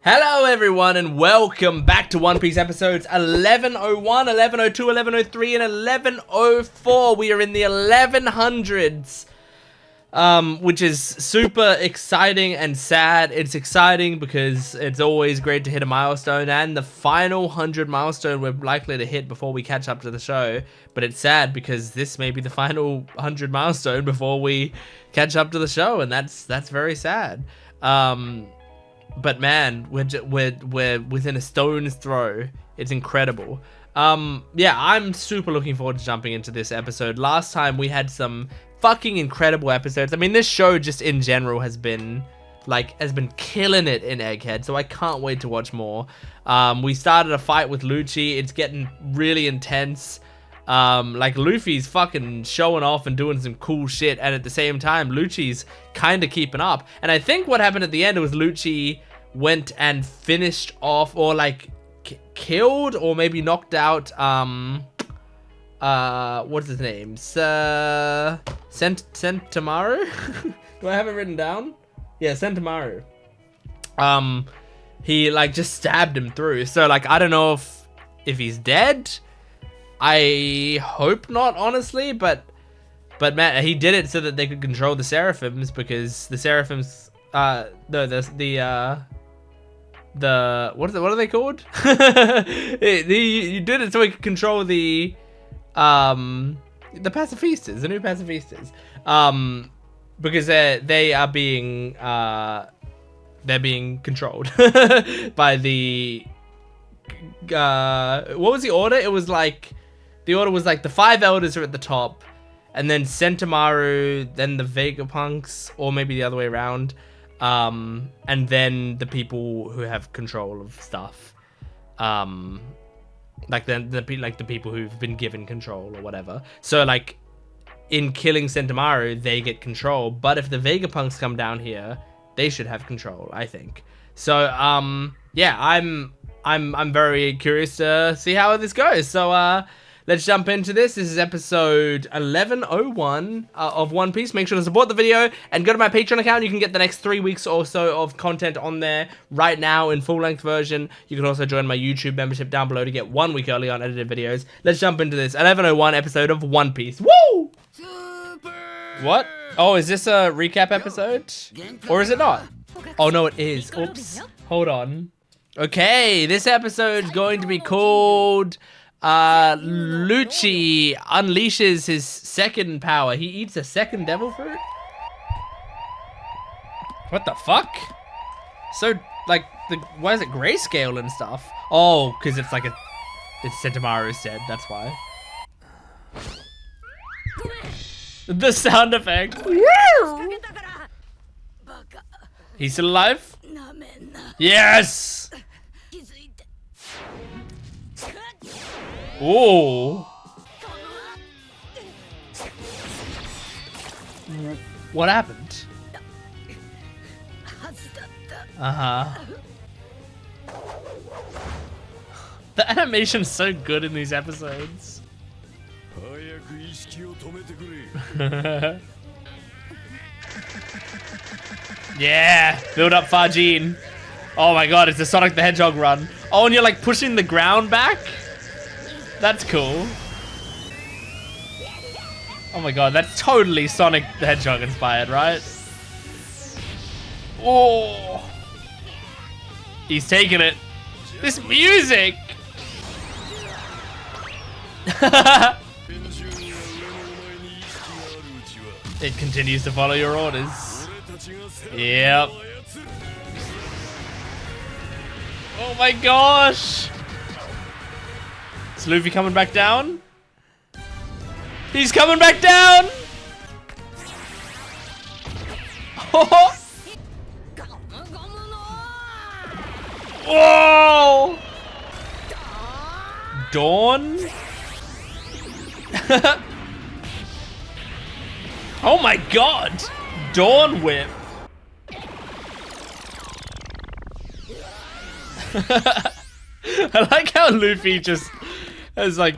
Hello everyone and welcome back to One Piece episodes 1101, 1102, 1103 and 1104. We are in the 1100s, which is super exciting and sad. It's exciting because it's always great to hit a milestone, and the final 100 milestone we're likely to hit before we catch up to the show. But it's sad because this may be the final 100 milestone before we catch up to the show, and that's very sad. But man, we're within a stone's throw. It's incredible. Yeah, I'm super looking forward to jumping into this episode. Last time we had some fucking incredible episodes. I mean, this show just in general has been killing it in Egghead, so I can't wait to watch more. We started a fight with Lucci. It's getting really intense. Like Luffy's fucking showing off and doing some cool shit, and at the same time Lucci's kind of keeping up. And I think what happened at the end was Lucci went and finished off, or like killed, or maybe knocked out what's his name, Sentamaru. Do I have it written down? Yeah, Sentamaru. He like just stabbed him through, so like I don't know if he's dead. I hope not, honestly, but man, he did it so that they could control the Seraphims, because the Seraphims, what are they called? You did it so he could control the pacifistas, the new pacifistas, because they are being they're being controlled by the what was the order? It was like, the order was like the 5 elders are at the top, and then Sentamaru, then the Vegapunks, or maybe the other way around, and then the people who have control of stuff, like the people who've been given control or whatever. So like in killing Sentamaru, they get control, but if the Vegapunks come down here, they should have control, I think. So yeah, I'm very curious to see how this goes. So let's jump into this. This is episode 1101 of One Piece. Make sure to support the video and go to my Patreon account. You can get the next 3 weeks or so of content on there right now in full-length version. You can also join my YouTube membership down below to get 1 week early on edited videos. Let's jump into this 1101 episode of One Piece. Woo! What? Oh, is this a recap episode? Or is it not? Oh no, it is. Oops. Hold on. Okay, this episode is going to be called Lucci unleashes his second power. He eats a second devil fruit? What the fuck? So, like, why is it grayscale and stuff? Oh, because it's like it's Sentamaru said, that's why. The sound effect. He's still alive? Yes! Oh! What happened? The animation's so good in these episodes. Yeah! Build up Fajin. Oh my god, it's the Sonic the Hedgehog run. Oh, and you're like pushing the ground back? That's cool. Oh my god, that's totally Sonic the Hedgehog inspired, right? Oh! He's taking it. This music! It continues to follow your orders. Yep. Oh my gosh! Is Luffy coming back down? He's coming back down! Oh! Whoa! Dawn? Oh my god! Dawn Whip! I like how Luffy just has like,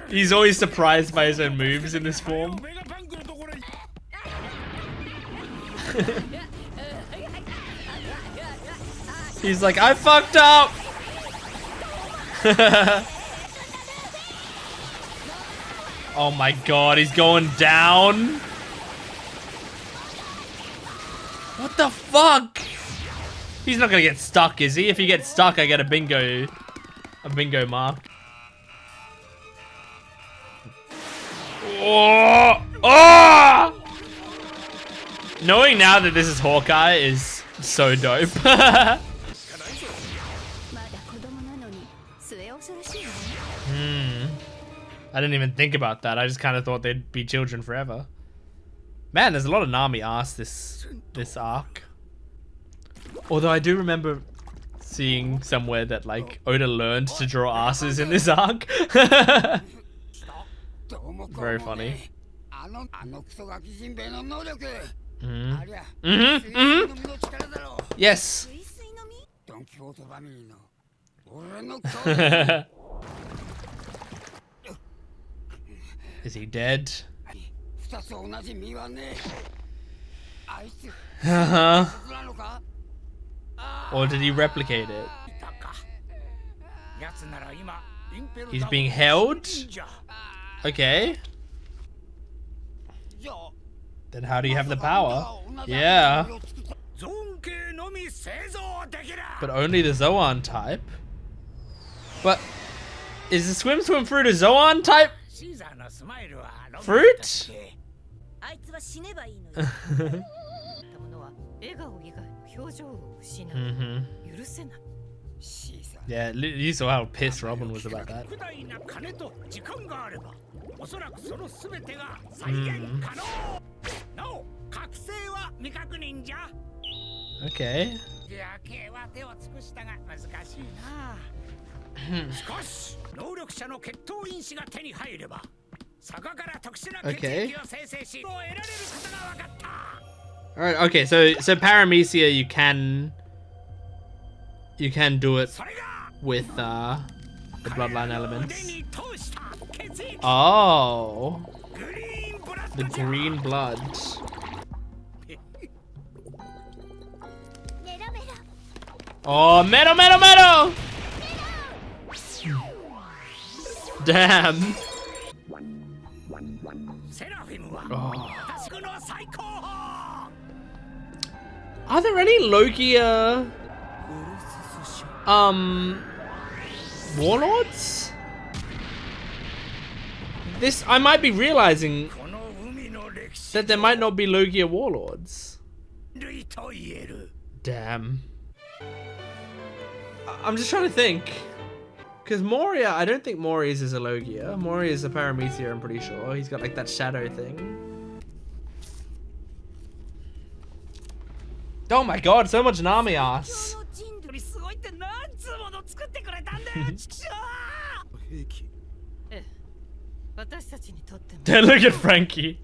he's always surprised by his own moves in this form. He's like, I fucked up. Oh my god, he's going down. What the fuck? He's not gonna get stuck, is he? If he gets stuck, I get a bingo mark. Oh! Oh! Knowing now that this is Hawkeye is so dope. I didn't even think about that. I just kind of thought they'd be children forever. Man, there's a lot of Nami ass this arc. Although I do remember seeing somewhere that like Oda learned to draw asses in this arc. Very funny. Yes. Is he dead? Or did he replicate it? He's being held? Okay. Then how do you have the power? Yeah. But only the Zoan type? But is the swim fruit a Zoan type fruit? Yeah, you saw how pissed Robin was about that. Okay. Okay. Alright, okay, so Paramecia you can do it with the bloodline elements. Oh. The green blood. Oh, metal! Damn. Oh. Are there any Logia warlords? I might be realizing that there might not be Logia warlords. Damn. I'm just trying to think. Because Moria, I don't think Moria's is a Logia. Moria is a Paramecia, I'm pretty sure. He's got like that shadow thing. Oh my god, so much Nami ass. Look at Frankie.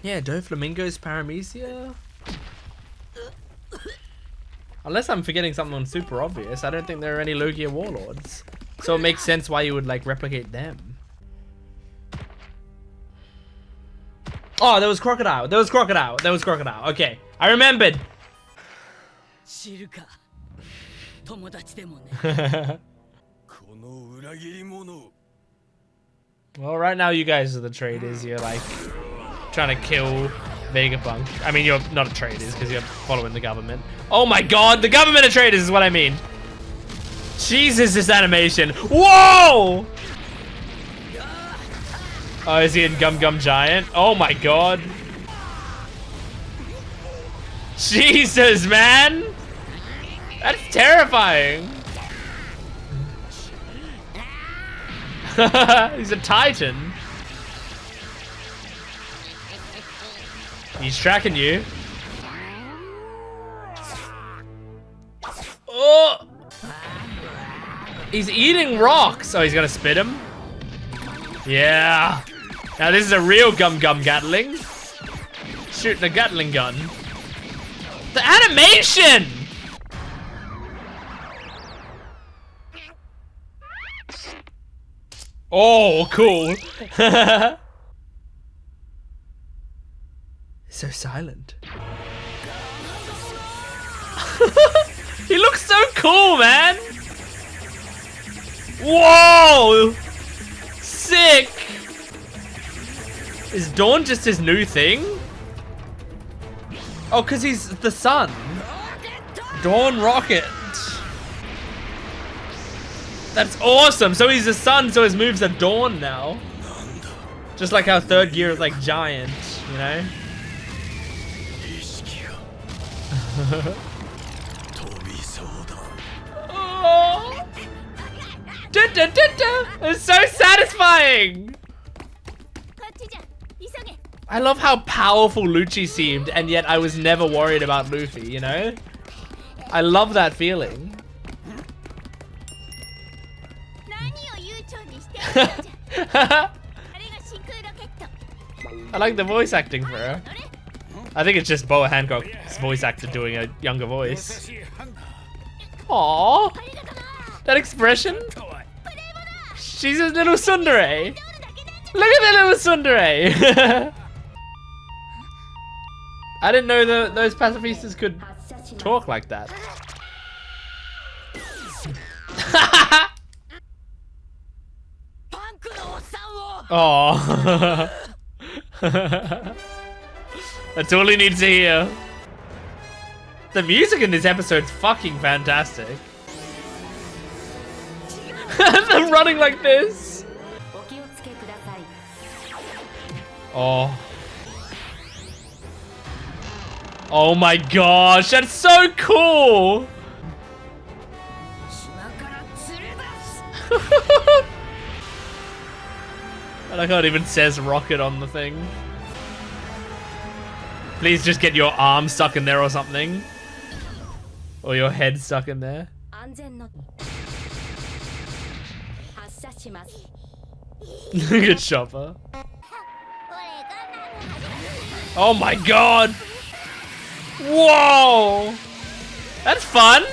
Yeah, Doflamingo's Paramecia? Unless I'm forgetting something super obvious, I don't think there are any Logia warlords. So it makes sense why you would like replicate them. Oh, there was Crocodile. Okay, I remembered. Well, right now you guys are the traders. You're like trying to kill Vegapunk. I mean, you're not a traders because you're following the government. Oh my god, the government of traders is what I mean. Jesus, this animation. Whoa! Oh, is he in Gum Gum Giant? Oh my god. Jesus, man. That's terrifying. He's a titan. He's tracking you. Oh! He's eating rocks. Oh, he's gonna spit him. Yeah. Now this is a real Gum Gum Gatling. Shooting a Gatling gun. The animation! Oh, cool. So silent. cool, man. Whoa! Sick! Is Dawn just his new thing? Oh, because he's the sun. Dawn Rocket. That's awesome. So he's the sun, so his moves are Dawn now. Just like how third gear is like giant, you know? Oh. It's so satisfying. I love how powerful Lucci seemed, and yet I was never worried about Luffy, you know? I love that feeling. I like the voice acting for her. I think it's just Boa Hancock's voice actor doing a younger voice. Aww. That expression? She's a little tsundere. Look at that little tsundere. I didn't know those pacifistas could talk like that. Oh. That's all he needs to hear. The music in this episode's fucking fantastic. They're running like this. Oh. Oh my gosh, that's so cool. I like how it even says rocket on the thing. Please just get your arm stuck in there or something. Or your head stuck in there. Good chopper. Oh my god! Whoa! That's fun!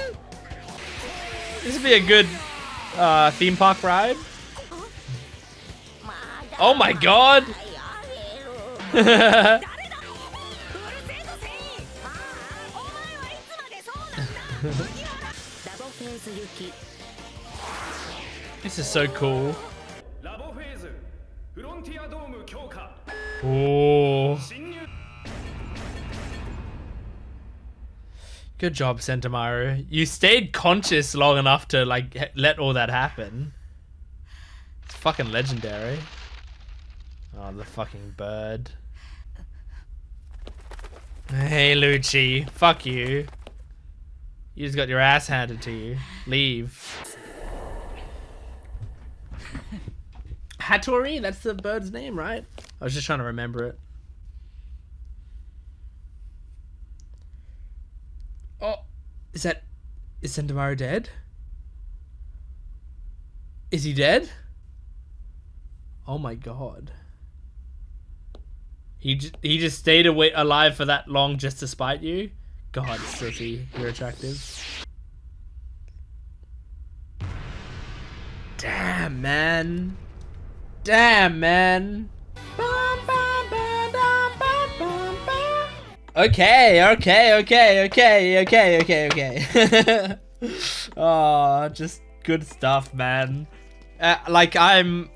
This would be a good theme park ride. Oh my god! This is so cool. Oh. Good job, Sentomaru. You stayed conscious long enough to like let all that happen. It's fucking legendary. Oh, the fucking bird. Hey, Lucci. Fuck you. You just got your ass handed to you. Leave. Hattori? That's the bird's name, right? I was just trying to remember it. Oh, is Sentomaru dead? Is he dead? Oh my god. He just stayed alive for that long just to spite you? God, Stussy, you're attractive. Damn, man. Damn, man. Okay. Oh, just good stuff, man. Like I'm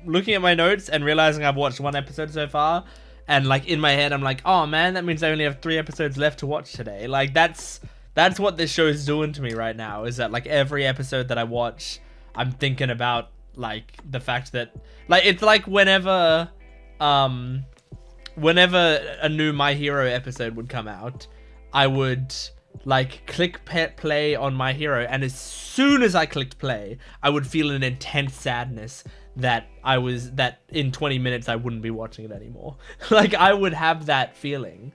looking at my notes and realizing I've watched one episode so far, and like in my head I'm like, oh man, that means I only have 3 episodes left to watch today. Like that's what this show is doing to me right now, is that like every episode that I watch, I'm thinking about like the fact that like it's like whenever a new My Hero episode would come out, I would like click play on My Hero, and as soon as I clicked play, I would feel an intense sadness that in 20 minutes I wouldn't be watching it anymore. Like I would have that feeling,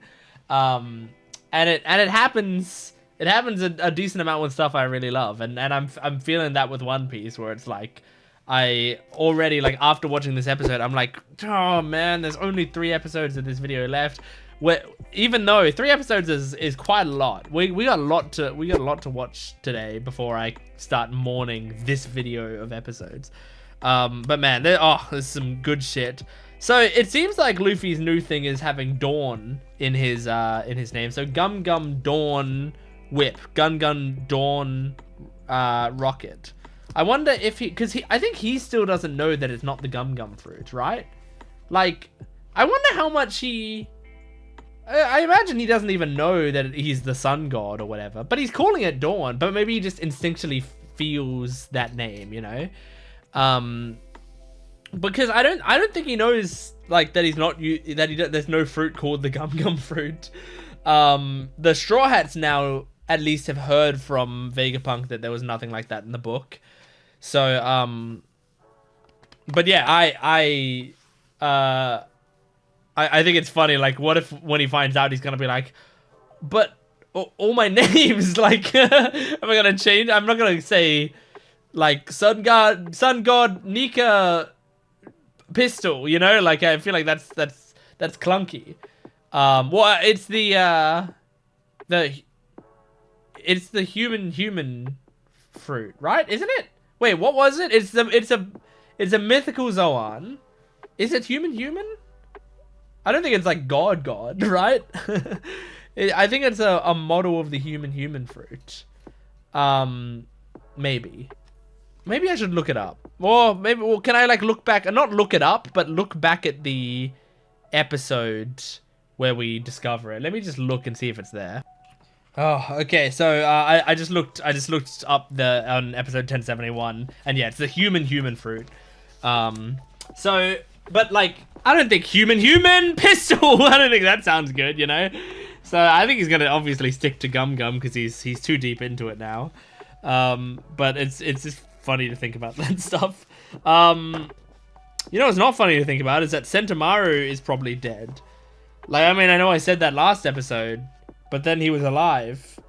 and it happens a decent amount with stuff I really love, and I'm feeling that with One Piece, where it's like I already, like, after watching this episode, I'm like, oh man, there's only 3 episodes of this video left. Even though 3 episodes is quite a lot, we got a lot to watch today before I start mourning this video of episodes. But man, there's some good shit. So it seems like Luffy's new thing is having Dawn in his name. So Gum Gum Dawn whip, gun, dawn, rocket. I wonder if I think he still doesn't know that it's not the gum fruit, right? Like, I wonder how much I imagine he doesn't even know that he's the sun god or whatever, but he's calling it dawn, but maybe he just instinctually feels that name, you know? Because I don't think he knows, like, that there's no fruit called the gum fruit. The Straw Hats now at least have heard from Vegapunk that there was nothing like that in the book. So, but yeah, I think it's funny, like, what if when he finds out he's gonna be like, but all my names, like, am I gonna change? I'm not gonna say, like, Sun God, Nika, Pistol, you know? Like, I feel like that's clunky. Well, it's the human fruit, right? Isn't it? Wait, what was it? It's a mythical Zoan. Is it human? I don't think it's like God, right? I think it's a model of the human fruit. Maybe I should look it up. Or maybe, well, can I like look back, not look it up, but look back at the episode where we discover it. Let me just look and see if it's there. Oh, okay. So I just looked up on episode 1071, and yeah, it's the human fruit. So, but like, I don't think human pistol. I don't think that sounds good, you know. So I think he's gonna obviously stick to gum because he's too deep into it now. But it's just funny to think about that stuff. You know what's not funny to think about is that Sentomaru is probably dead. Like, I mean, I know I said that last episode, but then he was alive.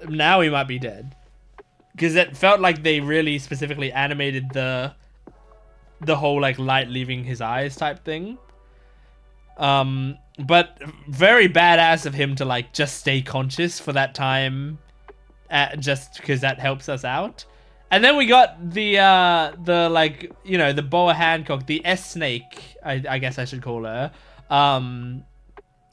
Now he might be dead. Because it felt like they really specifically animated the whole, like, light leaving his eyes type thing. But very badass of him to, like, just stay conscious for that time. Just because that helps us out. And then we got the like, you know, the Boa Hancock, the S-Snake, I guess I should call her.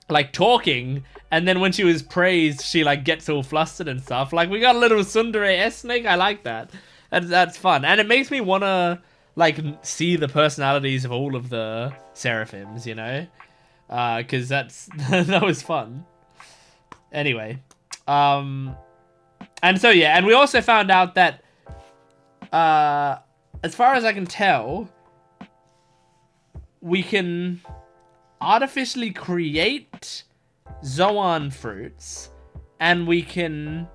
Like, talking, and then when she was praised, she, like, gets all flustered and stuff. Like, we got a little tsundere S-Snake. I like that. That's fun. And it makes me want to, like, see the personalities of all of the Seraphims, you know? Because that was fun. Anyway. And so, yeah, and we also found out that, as far as I can tell, we can artificially create Zoan fruits, and we can,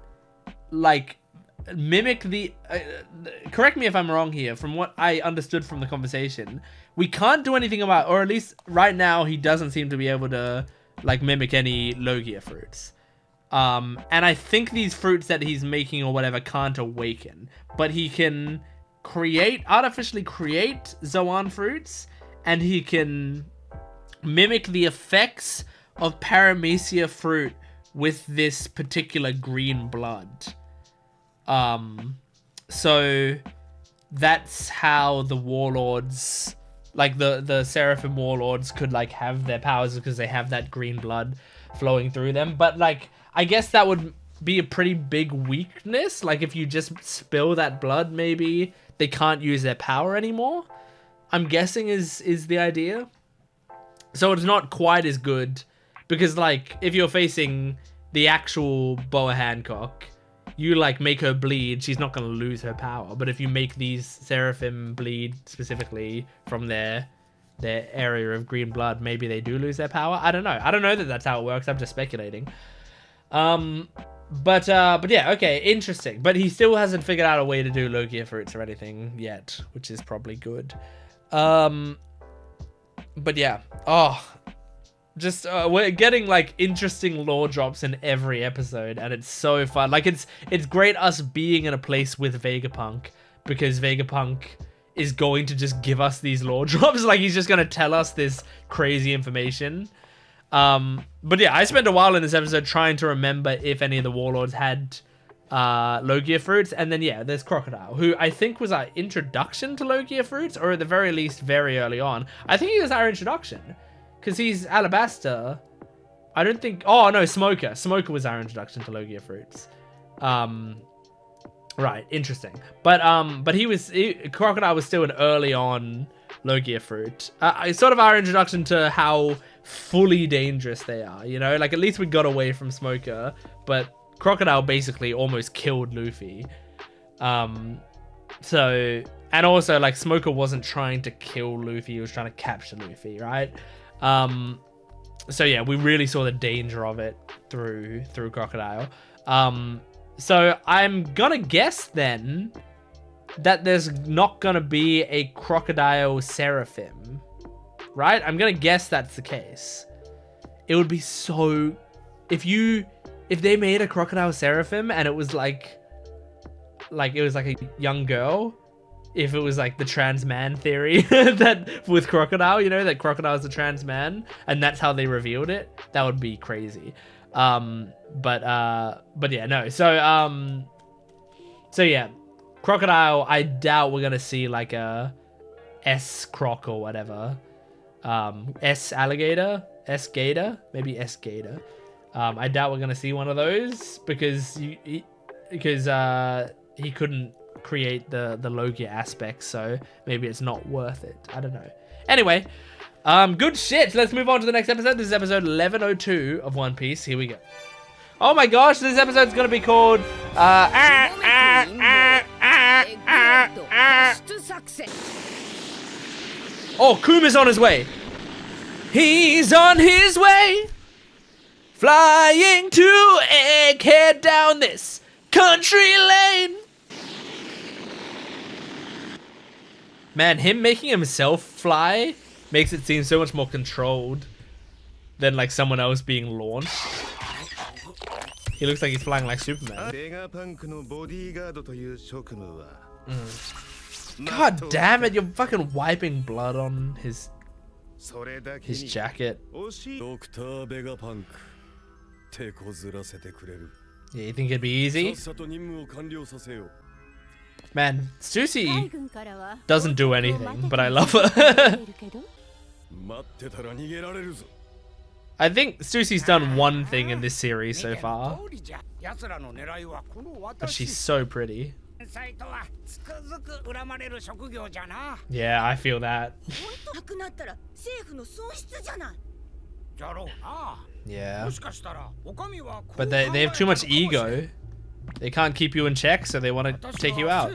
like, mimic the correct me if I'm wrong here, from what I understood from the conversation, we can't do anything about, or at least right now he doesn't seem to be able to, like, mimic any Logia fruits. And I think these fruits that he's making or whatever can't awaken, but he can artificially create Zoan fruits, and he can mimic the effects of Paramecia fruit with this particular green blood. So that's how the warlords, like the Seraphim warlords, could, like, have their powers, because they have that green blood flowing through them. But, like, I guess that would be a pretty big weakness. Like, if you just spill that blood, maybe they can't use their power anymore, I'm guessing is the idea. So it's not quite as good, because, like, if you're facing the actual Boa Hancock, you, like, make her bleed, she's not going to lose her power. But if you make these Seraphim bleed specifically from their area of green blood, maybe they do lose their power. I don't know. I don't know that that's how it works. I'm just speculating. But yeah, okay, interesting. But he still hasn't figured out a way to do Logia fruits or anything yet, which is probably good. But yeah, just we're getting, like, interesting lore drops in every episode, and it's so fun. Like, it's great us being in a place with Vegapunk, because Vegapunk is going to just give us these lore drops. Like, he's just gonna tell us this crazy information. But yeah, I spent a while in this episode trying to remember if any of the warlords had Logia fruits, and then yeah, there's Crocodile, who I think was our introduction to Logia fruits, or at the very least very early on. I think he was our introduction, because he's Alabaster. I don't think... Oh, no, Smoker. Smoker was our introduction to Logia fruits. Right, interesting. But Crocodile was still an early on Logia fruit. It's sort of our introduction to how fully dangerous they are, you know? Like, at least we got away from Smoker, but Crocodile basically almost killed Luffy. So, and also, like, Smoker wasn't trying to kill Luffy, he was trying to capture Luffy, right? So yeah, we really saw the danger of it through Crocodile. So I'm gonna guess then that there's not gonna be a Crocodile Seraphim, right? I'm gonna guess that's the case. It would be so, if they made a Crocodile Seraphim and it was like it was like a young girl, if it was like the trans man theory that with Crocodile, you know, that Crocodile is a trans man and that's how they revealed it, that would be crazy. But yeah, no. So yeah, Crocodile, I doubt we're gonna see like a S Croc or whatever. S Alligator, S Gator, maybe S Gator. I doubt we're gonna see one of those because he couldn't create the Logia aspect, so maybe it's not worth it. I don't know. Anyway, good shit. Let's move on to the next episode. This is episode 1102 of One Piece. Here we go. Oh my gosh, this episode's gonna be called Oh, Kuma's on his way. He's on his way, flying to Egghead down this country lane. Man, him making himself fly makes it seem so much more controlled than like someone else being launched. He looks like he's flying like Superman. God damn it, you're fucking wiping blood on his jacket. Yeah, you think it'd be easy? Man, Stussy doesn't do anything, but I love her. I think Stussy's done one thing in this series so far, but she's so pretty. Yeah, I feel that. Yeah, but they have too much ego. They can't keep you in check, so they want to take you out.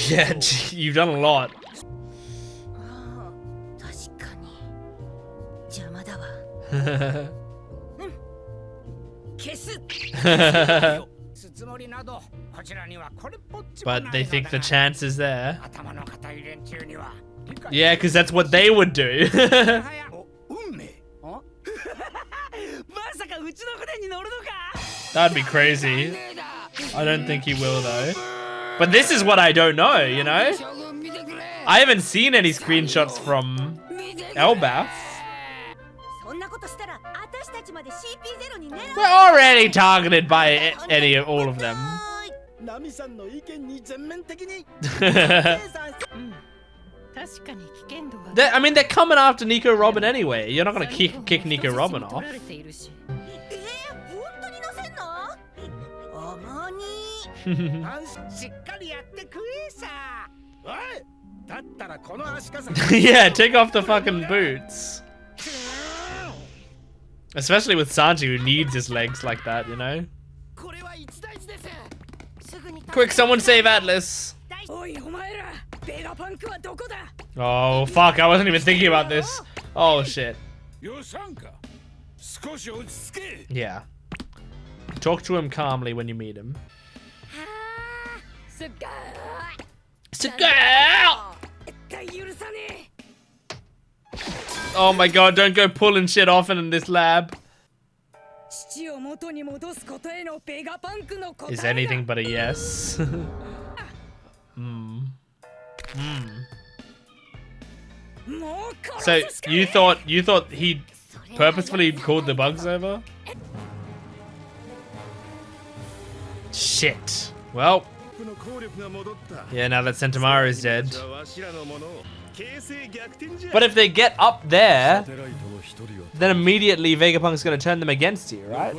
Yeah, you've done a lot. But they think the chance is there. Yeah, because that's what they would do. That'd be crazy. I don't think he will though. But this is what I don't know, you know? I haven't seen any screenshots from Elbaf. We're already targeted by all of them. I mean, they're coming after Nico Robin anyway. You're not gonna kick Nico Robin off. Yeah, take off the fucking boots. Especially with Sanji, who needs his legs like that, you know? Quick, someone save Atlas. Oh, fuck, I wasn't even thinking about this. Oh, shit. Yeah. Talk to him calmly when you meet him. Oh my god, don't go pulling shit off in this lab. Is anything but a yes. So you thought he purposefully called the bugs over? Shit. Well. Yeah, now that Sentomaru is dead. But if they get up there, then immediately Vegapunk's gonna turn them against you, right?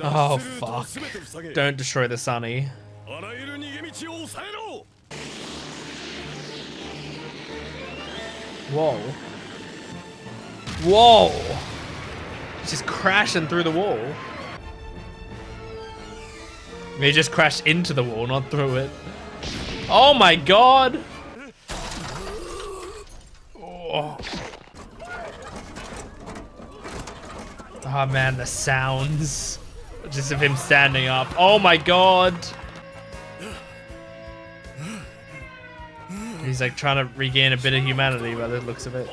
Oh fuck. Don't destroy the Sunny. Whoa. Whoa! Just crashing through the wall. He just crashed into the wall, not through it. Oh my god! Oh, oh man, the sounds. Just of him standing up. Oh my god! He's like trying to regain a bit of humanity by the looks of it.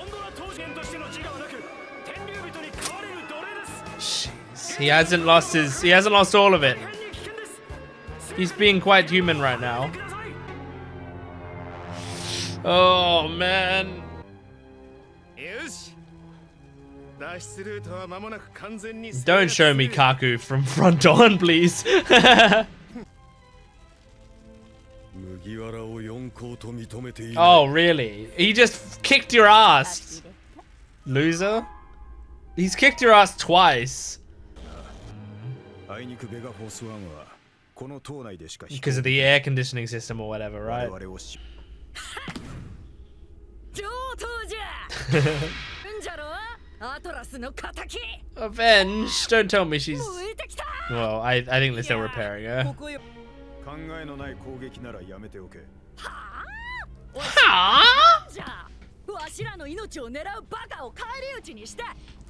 Jeez. He hasn't lost all of it. He's being quite human right now. Oh man. Don't show me Kaku from front on, please. Oh really? He just kicked your ass, loser. He's kicked your ass twice. Because of the air conditioning system or whatever, right? Avenge! Don't tell me she's... Well, I think they're still repairing her.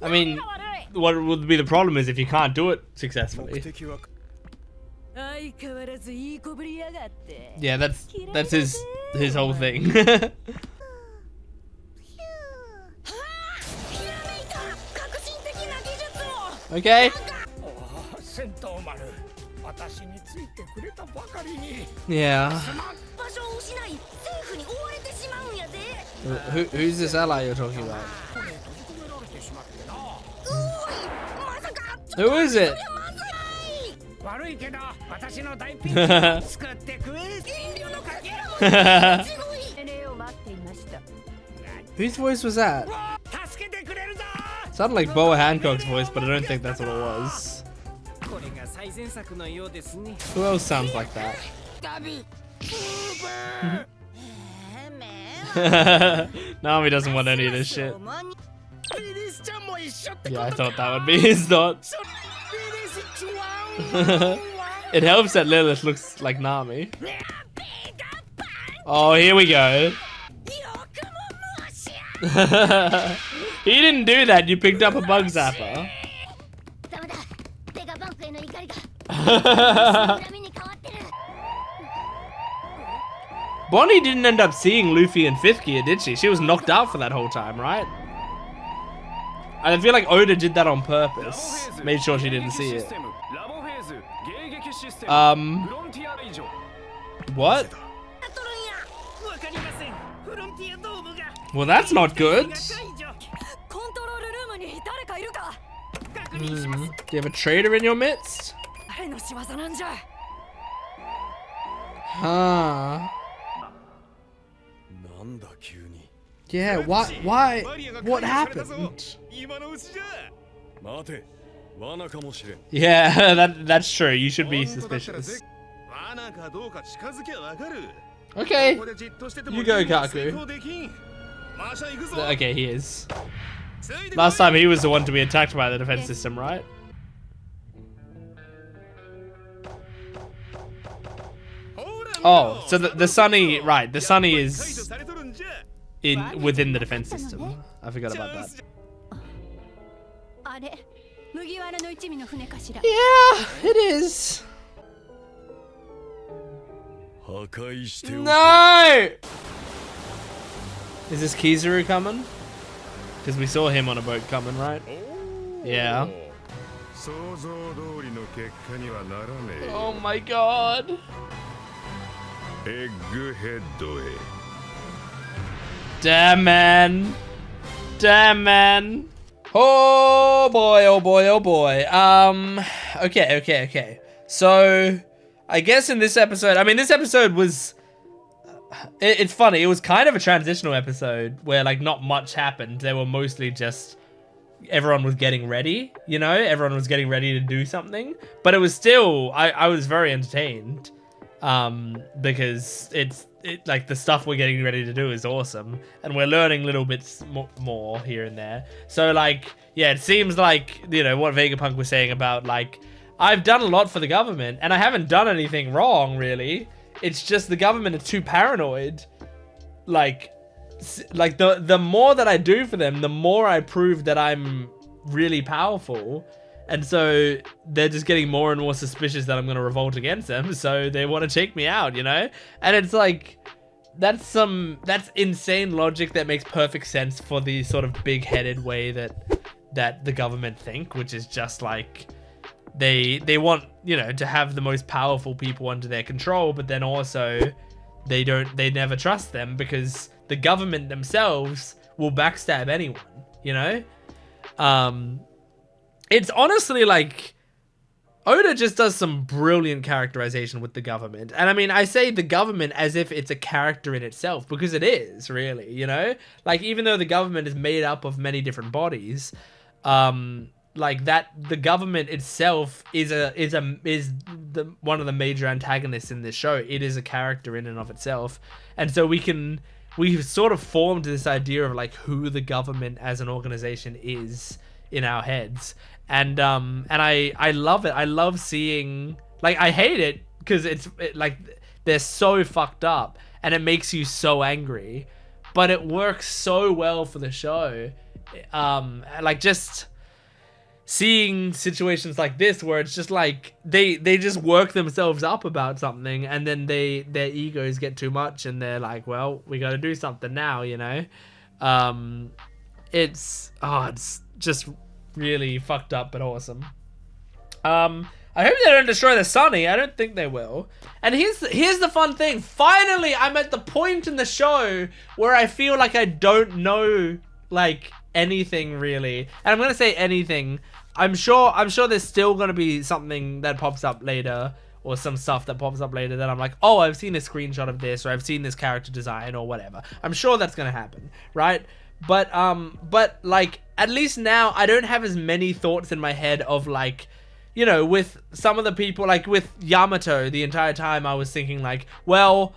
I mean, what would be the problem is if you can't do it successfully. Yeah, that's his whole thing. Okay. Yeah. Who's this ally you're talking about? Who is it? Whose voice was that? Sounded like WOAH Hancock's voice, but I don't think that's what it was. Who else sounds like that? Nami doesn't want any of this shit. Yeah, I thought that would be his thoughts. It helps that Lilith looks like Nami. Oh, here we go. He didn't do that, you picked up a bug zapper. Bonnie didn't end up seeing Luffy in 5th gear, did she? She was knocked out for that whole time, right? I feel like Oda did that on purpose. Made sure she didn't see it. What? Well, that's not good. Do you have a traitor in your midst? Huh. Yeah, why? What happened? Yeah, that's true. You should be suspicious. Okay, you go, Kaku. Okay, he is. Last time he was the one to be attacked by the defense system, right? Oh, so the Sunny, right? The Sunny is within the defense system. I forgot about that. Yeah, it is. No! Is this Kizaru coming? Because we saw him on a boat coming, right? Yeah. Oh my god. Damn, man. Damn, man. Oh boy, oh boy, oh boy. Okay. So, I guess in this episode, I mean, this episode was it's funny. It was kind of a transitional episode where like not much happened. They were mostly just everyone was getting ready, you know, everyone was getting ready to do something, but it was still, I was very entertained, because it like the stuff we're getting ready to do is awesome, and we're learning little bits more here and there. So like, yeah, it seems like, you know, what Vegapunk was saying about like, I've done a lot for the government and I haven't done anything wrong really. It's just the government is too paranoid. Like the more that I do for them, the more I prove that I'm really powerful. And so they're just getting more and more suspicious that I'm going to revolt against them. So they want to take me out, you know? And it's like, that's insane logic that makes perfect sense for the sort of big-headed way that the government think, which is just like, they want, you know, to have the most powerful people under their control, but then also they never trust them because the government themselves will backstab anyone, you know? It's honestly like, Oda just does some brilliant characterization with the government. And I mean, I say the government as if it's a character in itself, because it is, really, you know? Like, even though the government is made up of many different bodies, like that, the government itself is one of the major antagonists in this show. It is a character in and of itself. And so we've sort of formed this idea of like who the government as an organization is in our heads. And I love it. I love seeing, like, I hate it because like they're so fucked up and it makes you so angry, but it works so well for the show. Like, just seeing situations like this where it's just like they just work themselves up about something, and then their egos get too much and they're like, well, we got to do something now, you know? It's just really fucked up but awesome. I hope they don't destroy the Sunny. I don't think they will. And here's the fun thing. Finally, I'm at the point in the show where I feel like I don't know like anything really. And I'm gonna say anything. I'm sure there's still gonna be something that pops up later, or some stuff that pops up later that I'm like, oh, I've seen a screenshot of this, or I've seen this character design, or whatever. I'm sure that's gonna happen, right? But like, at least now I don't have as many thoughts in my head of like, you know, with some of the people, like with Yamato, the entire time I was thinking like, well,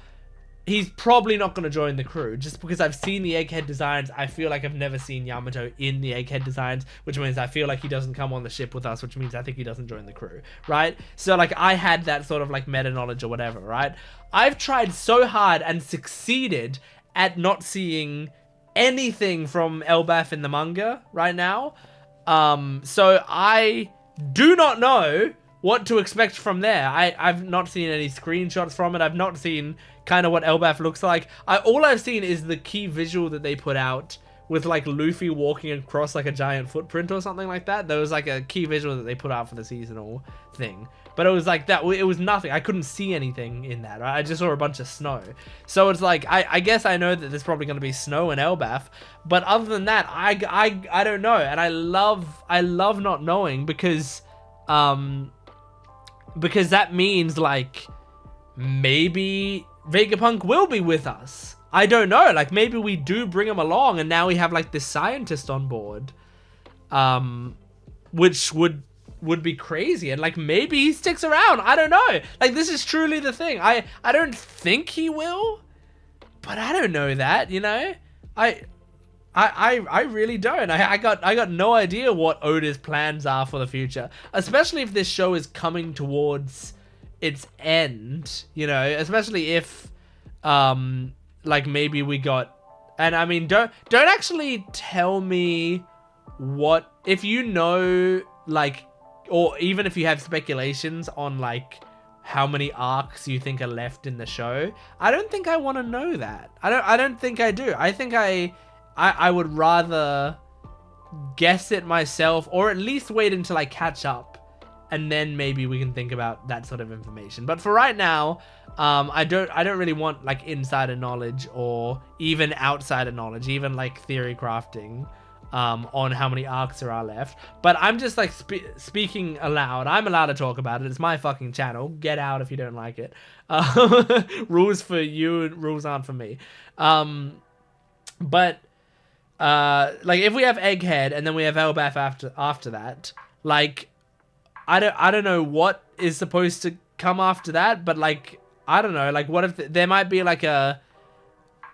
he's probably not going to join the crew. Just because I've seen the Egghead designs, I feel like I've never seen Yamato in the Egghead designs, which means I feel like he doesn't come on the ship with us, which means I think he doesn't join the crew, right? So like, I had that sort of like meta knowledge or whatever, right? I've tried so hard and succeeded at not seeing anything from Elbaf in the manga right now. So I do not know what to expect from there. I've not seen any screenshots from it. I've not seen kind of what Elbaf looks like. All I've seen is the key visual that they put out with like Luffy walking across like a giant footprint or something like that. There was like a key visual that they put out for the seasonal thing. But it was like that. It was nothing. I couldn't see anything in that. Right? I just saw a bunch of snow. So it's like, I guess I know that there's probably going to be snow in Elbaf. But other than that, I don't know. And I love not knowing because that means like maybe Vegapunk will be with us. I don't know. Like, maybe we do bring him along and now we have like this scientist on board, which would be crazy. And like, maybe he sticks around. I don't know. Like, this is truly the thing. I don't think he will, but I don't know that, you know? I really don't. I got no idea what Oda's plans are for the future, especially if this show is coming towards its end, you know, especially if like maybe we got, and I mean, don't actually tell me what, if you know, like, or even if you have speculations on like how many arcs you think are left in the show. I don't think I want to know that. I don't think I do. I think I would rather guess it myself, or at least wait until I catch up, and then maybe we can think about that sort of information. But for right now, I don't really want like insider knowledge or even outsider knowledge, even like theory crafting. on how many arcs there are left. But I'm just like speaking aloud. I'm allowed to talk about it. It's my fucking channel. Get out if you don't like it. Rules for you, rules aren't for me. But like if we have Egghead and then we have Elbaf after that, like I don't know what is supposed to come after that, but like I don't know, like what if there might be like a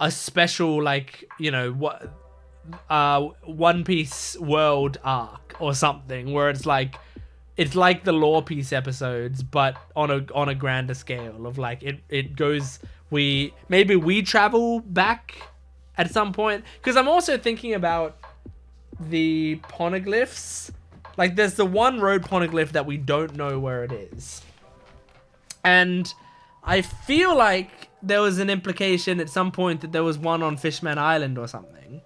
special, like, you know, what One Piece world arc or something where it's like the Lore Piece episodes but on a grander scale of like it goes, maybe we travel back at some point, because I'm also thinking about the poneglyphs. Like there's the one road poneglyph that we don't know where it is, and I feel like there was an implication at some point that there was one on Fishman Island or something.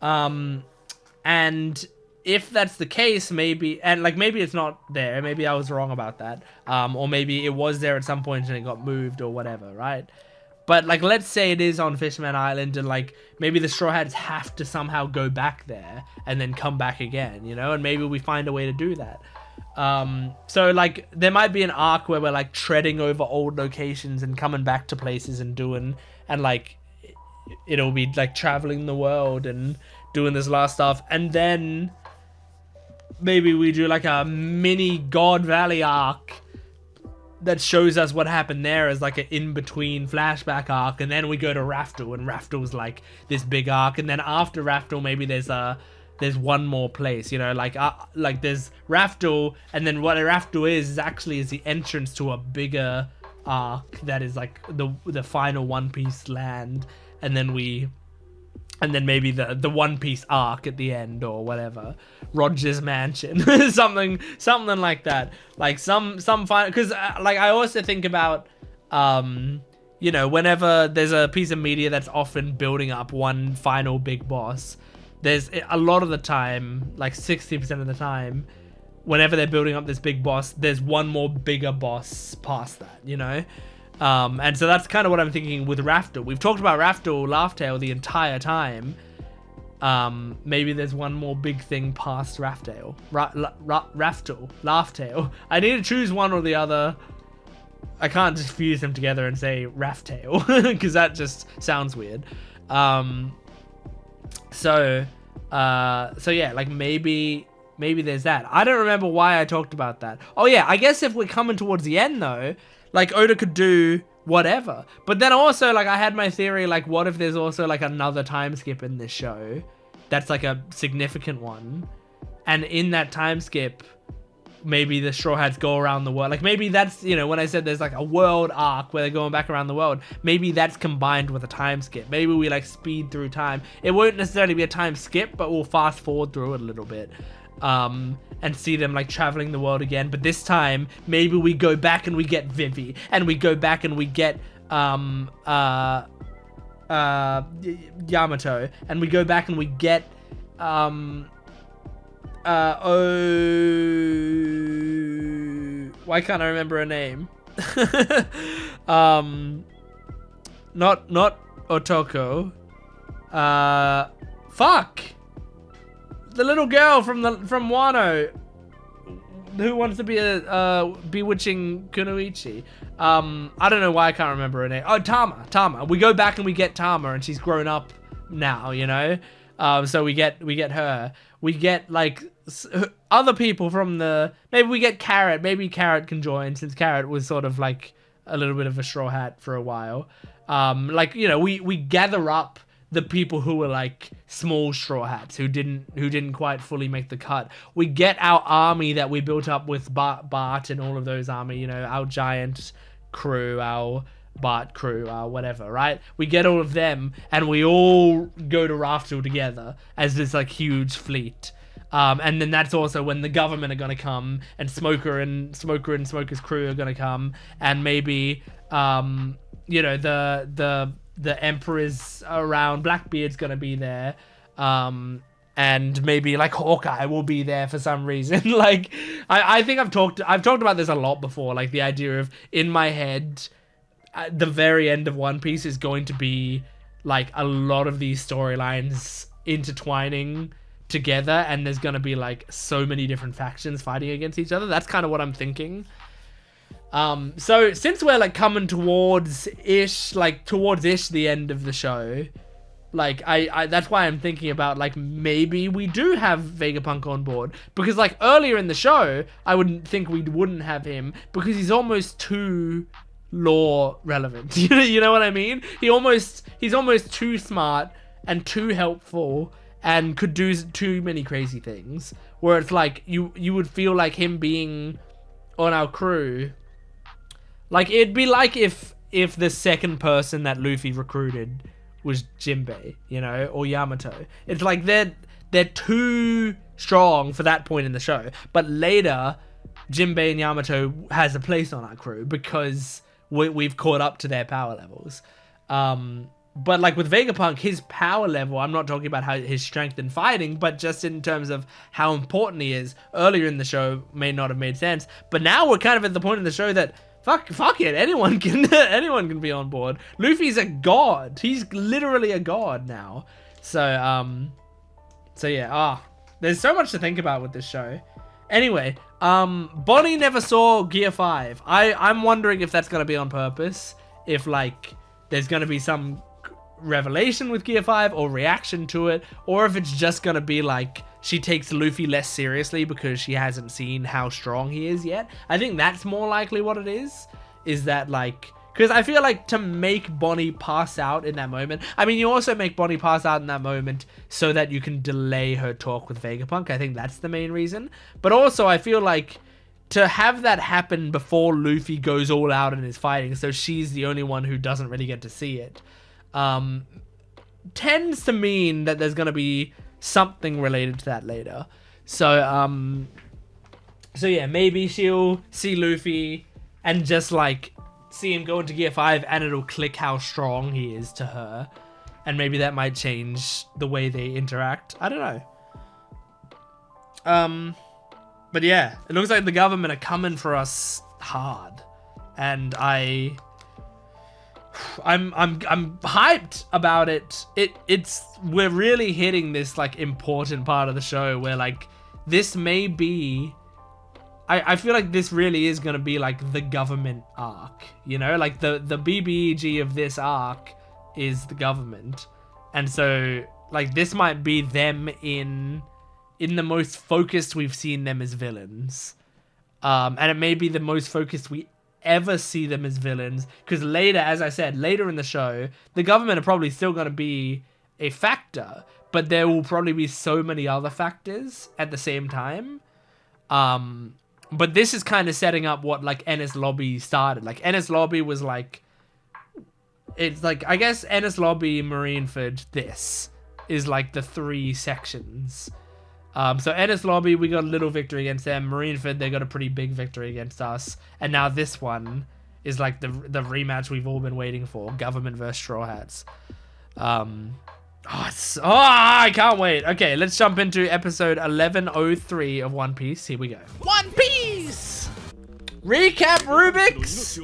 And if that's the case, maybe it's not there. Maybe I was wrong about that. Or maybe it was there at some point and it got moved or whatever, right? But like, let's say it is on Fishman Island and like maybe the Straw Hats have to somehow go back there and then come back again, you know? And maybe we find a way to do that. So like there might be an arc where we're like treading over old locations and coming back to places and doing, and like it'll be like traveling the world and doing this last stuff, and then maybe we do like a mini God Valley arc that shows us what happened there as like an in-between flashback arc, and then we go to Raftel, and Raftel's like this big arc, and then after Raftel maybe there's one more place, you know, like there's Raftel, and then what Raftel is actually the entrance to a bigger arc that is like the final One Piece land, and then maybe the One Piece arc at the end or whatever, Roger's mansion, something like that, like some final, because like I also think about you know, whenever there's a piece of media that's often building up one final big boss, there's a lot of the time, like 60% of the time, whenever they're building up this big boss, there's one more bigger boss past that, you know? And so that's kind of what I'm thinking with Raftel. We've talked about Raftel, Laughtail the entire time. Maybe there's one more big thing past Raftel. Raftel, Laughtail. I need to choose one or the other. I can't just fuse them together and say Raftail, because that just sounds weird. So yeah, like maybe there's that. I don't remember why I talked about that. Oh yeah, I guess if we're coming towards the end though, like Oda could do whatever. But then also, like, I had my theory, like, what if there's also like another time skip in this show that's like a significant one, and in that time skip maybe the Straw Hats go around the world. Like maybe that's, you know, when I said there's like a world arc where they're going back around the world, maybe that's combined with a time skip. Maybe we like speed through time. It won't necessarily be a time skip, but we'll fast forward through it a little bit, and see them like traveling the world again. But this time maybe we go back and we get Vivi, and we go back and we get Yamato, and we go back and we get why can't I remember her name? Not Otoko. Fuck! The little girl from Wano who wants to be a bewitching Kunoichi. I don't know why I can't remember her name. Oh, Tama. We go back and we get Tama, and she's grown up now, you know? So we get her. We get like other people from maybe we get Carrot. Maybe Carrot can join, since Carrot was sort of like a little bit of a straw hat for a while. Like, you know, we gather up the people who were like small straw hats who didn't quite fully make the cut. We get our army that we built up with Bart and all of those army, you know, our giant crew, our Bart crew, whatever, right? We get all of them, and we all go to Raftel together as this like huge fleet. And then that's also when the government are gonna come, and Smoker and Smoker's crew are gonna come, and maybe you know, the Emperor's around, Blackbeard's gonna be there, and maybe like Hawkeye will be there for some reason. Like I think I've talked about this a lot before, like the idea of, in my head, at the very end of One Piece is going to be like a lot of these storylines intertwining together and there's gonna be like so many different factions fighting against each other. That's kind of what I'm thinking. So since we're like coming towards ish the end of the show, like I that's why I'm thinking about like maybe we do have Vegapunk on board, because like earlier in the show I wouldn't think we wouldn't have him because he's almost too lore relevant. You know what I mean? He's almost too smart and too helpful and could do too many crazy things, where it's like you would feel like him being on our crew, like it'd be like if the second person that Luffy recruited was Jinbei, you know, or Yamato. It's like they're too strong for that point in the show, but later Jinbei and Yamato has a place on our crew because we've caught up to their power levels. But like with Vegapunk, his power level, I'm not talking about how his strength in fighting, but just in terms of how important he is, earlier in the show may not have made sense. But now we're kind of at the point in the show that fuck it, anyone can be on board. Luffy's a god. He's literally a god now. So yeah, there's so much to think about with this show. Anyway, Bonnie never saw Gear 5. I'm wondering if that's gonna be on purpose, if like there's gonna be some revelation with Gear 5 or reaction to it, or if it's just gonna be like she takes Luffy less seriously because she hasn't seen how strong he is yet. I think that's more likely what it is that like, because I feel like to make Bonnie pass out in that moment, I mean, you also make Bonnie pass out in that moment so that you can delay her talk with Vegapunk. I think that's the main reason. But also I feel like to have that happen before Luffy goes all out in his fighting, so she's the only one who doesn't really get to see it, tends to mean that there's going to be something related to that later. So yeah, maybe she'll see Luffy and just like see him go into Gear 5 and it'll click how strong he is to her, and maybe that might change the way they interact. I don't know. But yeah, it looks like the government are coming for us hard, and I'm hyped about it. We're really hitting this like important part of the show where like this may be, I feel like this really is gonna be like the government arc, you know, like the BBEG of this arc is the government, and so like this might be them in the most focused we've seen them as villains, and it may be the most focused we ever see them as villains, because later, as I said, later in the show, the government are probably still going to be a factor, but there will probably be so many other factors at the same time. But this is kind of setting up what like Enies Lobby started. Like Enies Lobby was like, it's like, I guess Enies Lobby, Marineford, this is like the three sections. So Enies Lobby, we got a little victory against them. Marineford, they got a pretty big victory against us. And now this one is like the rematch we've all been waiting for. Government versus Straw Hats. I can't wait. Okay, let's jump into episode 1103 of One Piece. Here we go. One Piece! Recap Rubik's!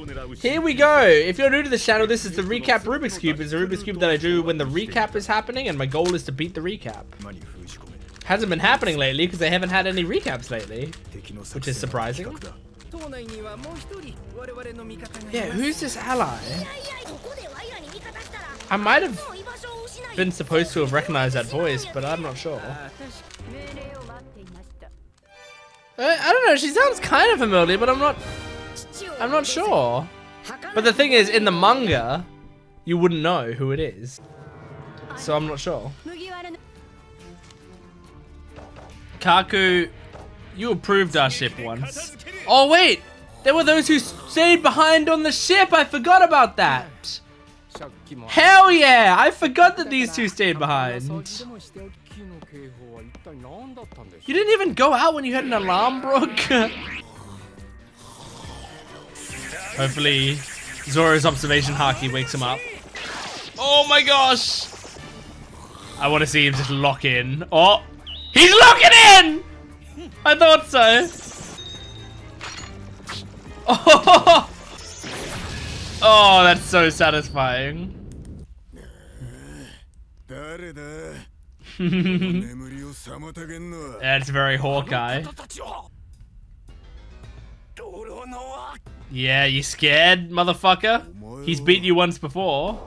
Here we go. If you're new to this channel, this is the Recap Rubik's Cube. It's a Rubik's Cube that I do when the recap is happening, and my goal is to beat the recap. Hasn't been happening lately because they haven't had any recaps lately, which is surprising. Yeah, who's this ally? I might have been supposed to have recognized that voice, but I'm not sure. I don't know, she sounds kind of familiar, but I'm not sure. But the thing is, in the manga, you wouldn't know who it is. So I'm not sure. Kaku, you approved our ship once. Oh wait, there were those who stayed behind on the ship. I forgot about that. Hell yeah, I forgot that these two stayed behind. You didn't even go out when you had an alarm, Brooke. Hopefully, Zoro's observation haki wakes him up. Oh my gosh. I want to see him just lock in. Oh, he's locking in! I thought so. Oh, oh, that's so satisfying. That's very Hawkeye. Yeah, you scared, motherfucker? He's beat you once before.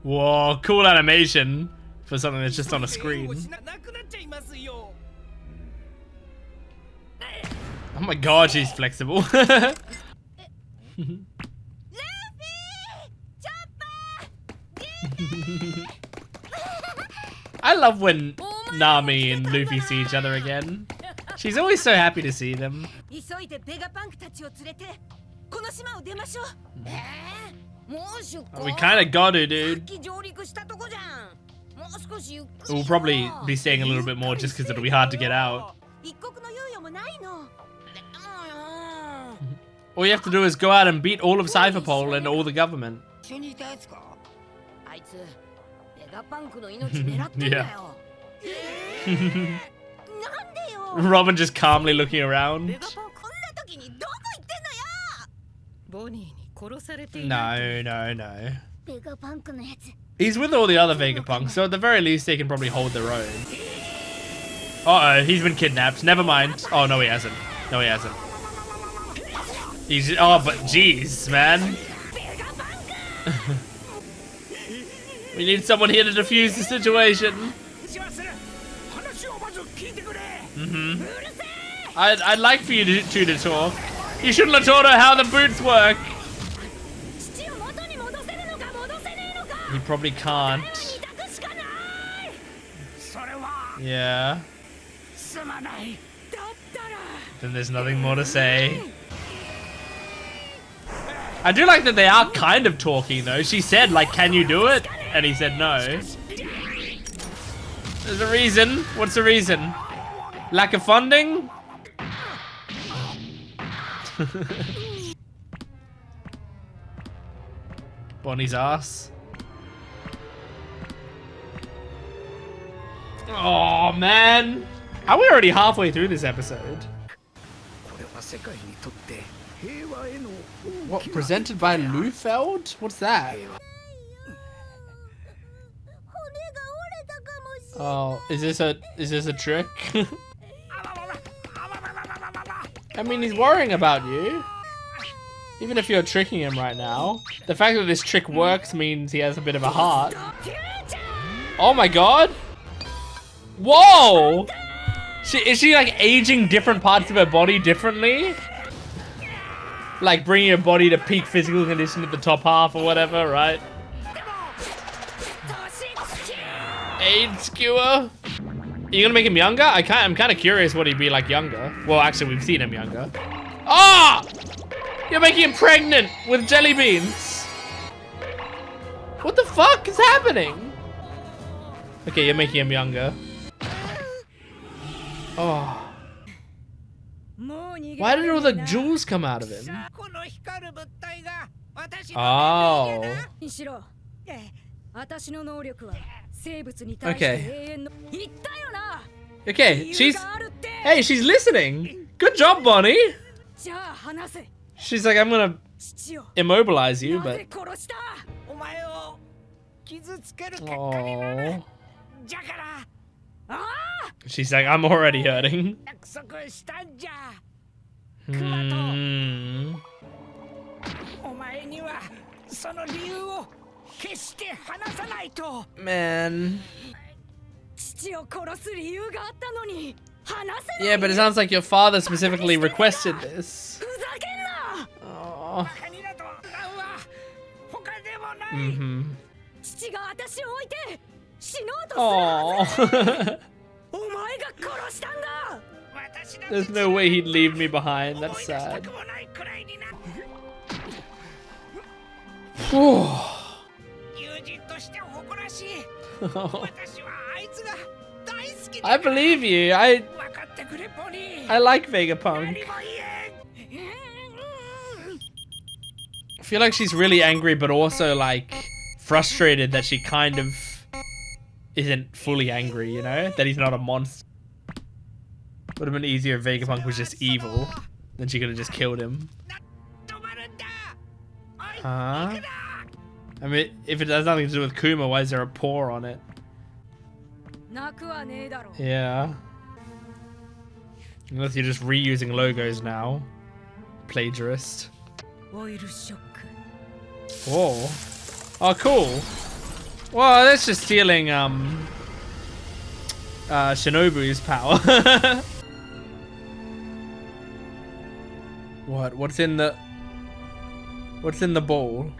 Whoa, cool animation for something that's just on a screen. Oh my god, she's flexible. I love when Nami and Luffy see each other again. She's always so happy to see them. Oh, we kinda got to, dude. We'll probably be staying a little bit more just because it'll be hard to get out. All you have to do is go out and beat all of Cypherpole and all the government. Yeah. Robin just calmly looking around. No. He's with all the other Vegapunks, so at the very least they can probably hold their own. Uh-oh, he's been kidnapped. Never mind. Oh, no he hasn't. No he hasn't. He's... Oh, but jeez, man. We need someone here to defuse the situation. I'd like for you two to talk. You should let her know how the boots work. He probably can't. Yeah. Then there's nothing more to say. I do like that they are kind of talking though. She said like, can you do it? And he said no. There's a reason. What's the reason? Lack of funding? Bonnie's ass. Oh man. Are we already halfway through this episode? What, presented by Lufeld? What's that? Oh, is this a trick? I mean, he's worrying about you. Even if you're tricking him right now. The fact that this trick works means he has a bit of a heart. Oh my god! Whoa! Is she like aging different parts of her body differently? Like bringing your body to peak physical condition at the top half or whatever, right? Age skewer? Are you gonna make him younger? I'm kind of curious what he'd be like younger. Well, actually, we've seen him younger. Ah! Oh! You're making him pregnant with jelly beans. What the fuck is happening? Okay, you're making him younger. Oh. Why did all the jewels come out of him? Oh. Okay. Okay, she's listening. Good job, Bonnie. She's like, I'm gonna immobilize you, but... Oh. She's like, I'm already hurting. Man. Yeah, but it sounds like your father specifically requested this. Oh. Oh. There's no way he'd leave me behind. That's sad. I believe you. I like Vegapunk. I feel like she's really angry, but also like frustrated that she kind of isn't fully angry, you know? That he's not a monster. Would have been easier if Vegapunk was just evil. Then she could have just killed him. Huh? I mean, if it has nothing to do with Kuma, why is there a paw on it? Yeah. Unless you're just reusing logos now. Plagiarist. Whoa. Oh, cool. Well, that's just stealing, Shinobu's power. What? What's in the bowl?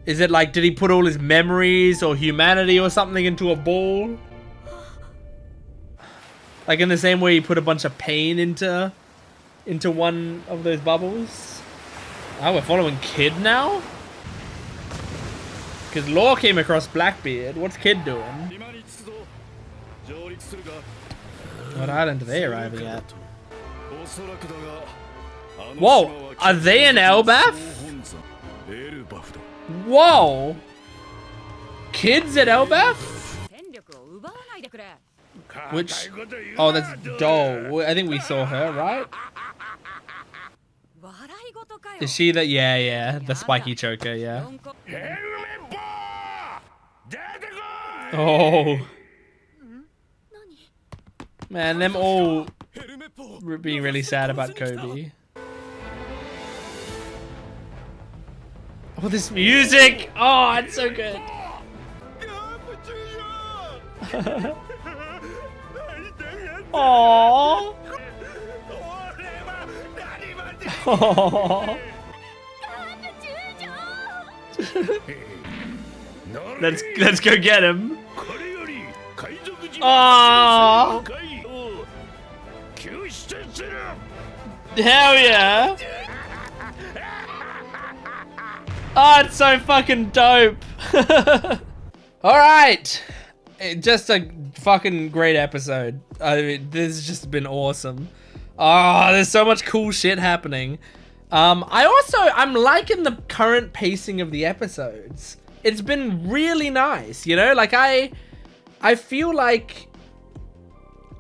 Is it like, did he put all his memories or humanity or something into a ball? Like in the same way he put a bunch of pain into one of those bubbles? Oh, we're following Kid now? Because Law came across Blackbeard. What's Kid doing? What island are they arriving at? Whoa! Are they in Elbaf? Whoa! Kids at Elbaf? Which... Oh, that's Doll. I think we saw her, right? Is she the... Yeah. The spiky choker, yeah. Oh. Man, them all being really sad about Kobe. Oh, this music! Oh, it's so good. Aww. Aww. Let's go get him. Aww. Hell yeah. Oh, it's so fucking dope. Alright. Just a fucking great episode. I mean, this has just been awesome. Oh, there's so much cool shit happening. I'm liking the current pacing of the episodes. It's been really nice, you know? Like, I feel like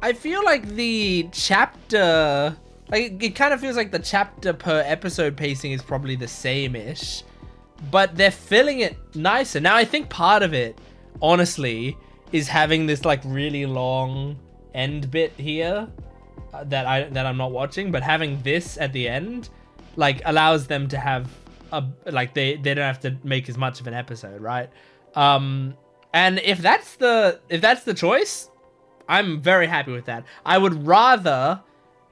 the chapter... Like, it kind of feels like the chapter per episode pacing is probably the same-ish. But they're filling it nicer. Now, I think part of it, honestly, is having this, like, really long end bit here that I'm not watching. But having this at the end, like, allows them to have a... Like, they don't have to make as much of an episode, right? And if that's the choice, I'm very happy with that. I would rather...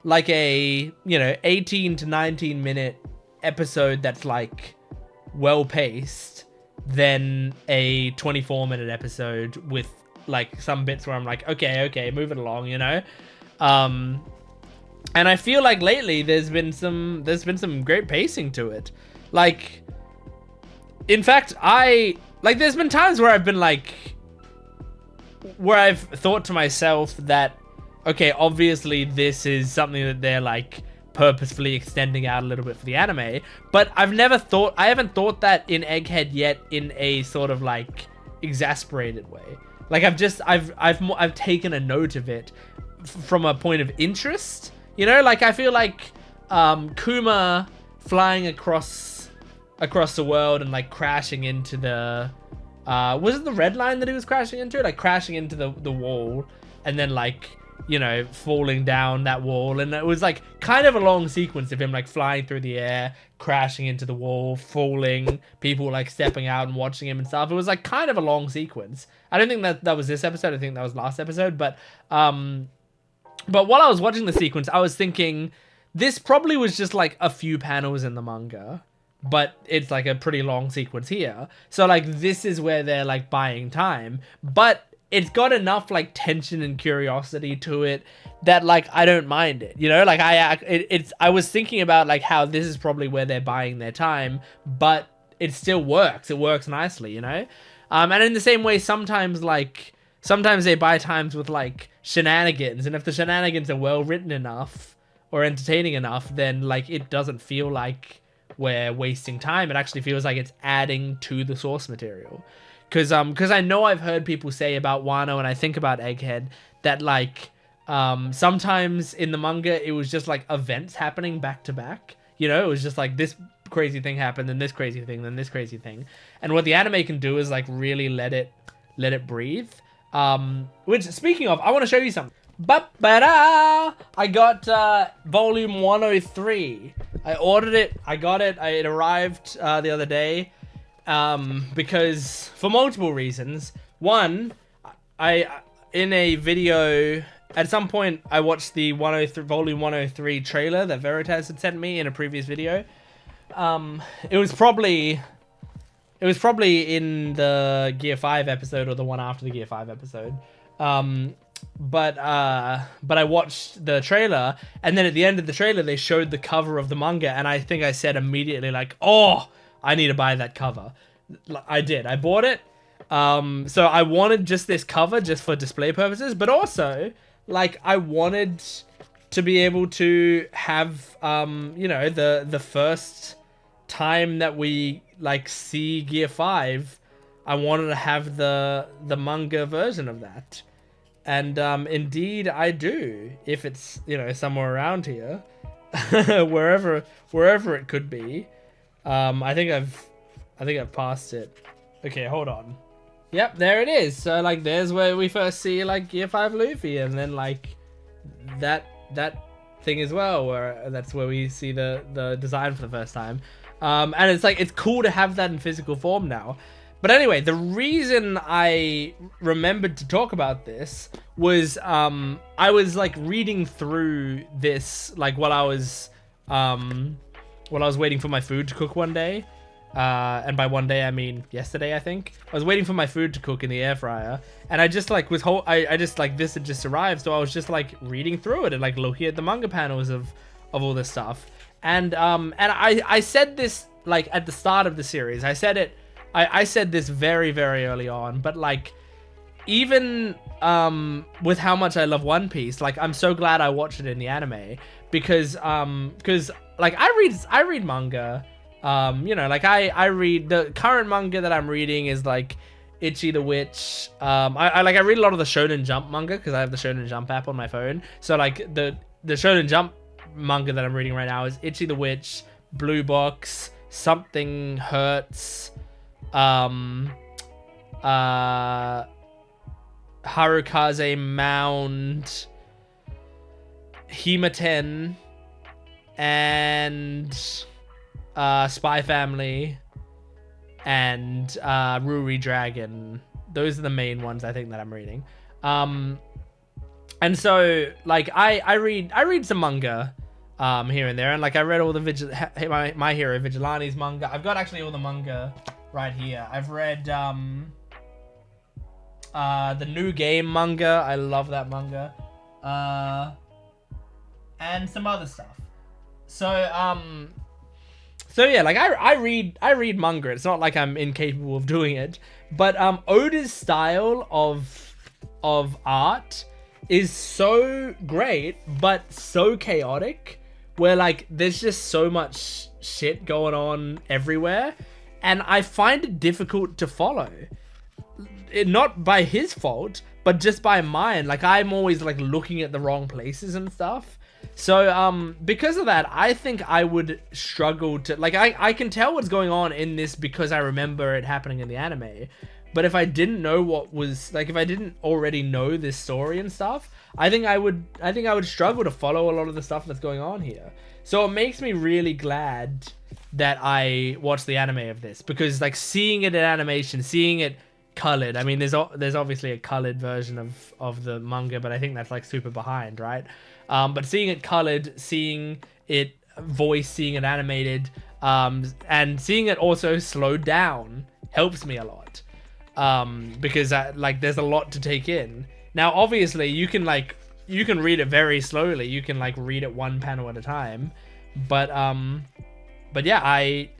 like a, you know, 18 to 19 minute episode that's like well paced than a 24-minute episode with like some bits where I'm like, okay, move it along, you know? And I feel like lately there's been some great pacing to it. Like, in fact, there's been times where I've been like, where I've thought to myself that, okay, obviously this is something that they're like purposefully extending out a little bit for the anime, but I haven't thought that in Egghead yet in a sort of like exasperated way. Like I've taken a note of it from a point of interest, you know? Like I feel like Kuma flying across the world and like crashing into the was it the red line that he was crashing into? Like crashing into the wall and then like, you know, falling down that wall, and it was like kind of a long sequence of him like flying through the air, crashing into the wall, falling, people like stepping out and watching him and stuff. It was like kind of a long sequence. I don't think that was this episode. I think that was last episode. But while I was watching the sequence, I was thinking this probably was just like a few panels in the manga, but it's like a pretty long sequence here. So like this is where they're like buying time, but it's got enough like tension and curiosity to it that like I don't mind it, you know? Like I was thinking about like how this is probably where they're buying their time, but it still works. It works nicely, you know? And in the same way, sometimes they buy times with like shenanigans, and if the shenanigans are well written enough or entertaining enough, then like it doesn't feel like we're wasting time. It actually feels like it's adding to the source material. Because I know I've heard people say about Wano, and I think about Egghead, that like Sometimes in the manga, it was just like events happening back to back. You know, it was just like this crazy thing happened, then this crazy thing, then this crazy thing. And what the anime can do is like really let it breathe. Which, speaking of, I want to show you something. Ba-ba-da! I got volume 103. I ordered it. I got it. It arrived the other day. Because for multiple reasons. One, in a video at some point I watched the volume 103 trailer that Veritas had sent me in a previous video. It was probably in the Gear 5 episode or the one after the Gear 5 episode. But I watched the trailer, and then at the end of the trailer they showed the cover of the manga, and I think I said immediately like, oh, I need to buy that cover. I did. I bought it. So I wanted just this cover just for display purposes, but also like I wanted to be able to have you know, the first time that we like see Gear 5, I wanted to have the manga version of that. And indeed I do, if it's, you know, somewhere around here. wherever it could be. I think I've passed it. Okay, hold on. Yep, there it is. So like there's where we first see like Gear 5 Luffy, and then like that thing as well, where that's where we see the design for the first time. And it's like, it's cool to have that in physical form now. But anyway, the reason I remembered to talk about this was I was like reading through this like while I was waiting for my food to cook one day. And by one day I mean yesterday, I think. I was waiting for my food to cook in the air fryer, and I just like I just like, this had just arrived, so I was just like reading through it and like looking at the manga panels of all this stuff. And I said this like at the start of the series. I said this very, very early on, but like even with how much I love One Piece, like I'm so glad I watched it in the anime, because like I read manga. You know, like I read the current manga that I'm reading is like Ichi the Witch. I read a lot of the Shonen Jump manga because I have the Shonen Jump app on my phone. So like the Shonen Jump manga that I'm reading right now is Ichi the Witch, Blue Box, Something Hurts, Harukaze Mound, Himaten, and Spy Family, and Ruri Dragon. Those are the main ones I think that I'm reading. And so like I read some manga here and there, and like I read all the My Hero Vigilantes manga. I've got actually all the manga right here. I've read the New Game manga. I love that manga. And some other stuff. So yeah, like I read manga. It's not like I'm incapable of doing it, but Oda's style of art is so great, but so chaotic, where like there's just so much shit going on everywhere, and I find it difficult to follow. Not by his fault, but just by mine. Like I'm always like looking at the wrong places and stuff. So because of that, I think I would struggle to like, I can tell what's going on in this because I remember it happening in the anime. But if I didn't know what was like, if I didn't already know this story and stuff, I think I would struggle to follow a lot of the stuff that's going on here. So it makes me really glad that I watched the anime of this, because like seeing it in animation, seeing it colored, I mean there's obviously a colored version of the manga, but I think that's like super behind, right? But seeing it colored, seeing it voiced, seeing it animated, and seeing it also slowed down helps me a lot. Because like there's a lot to take in. Now obviously you can read it very slowly, you can like read it one panel at a time, but yeah, I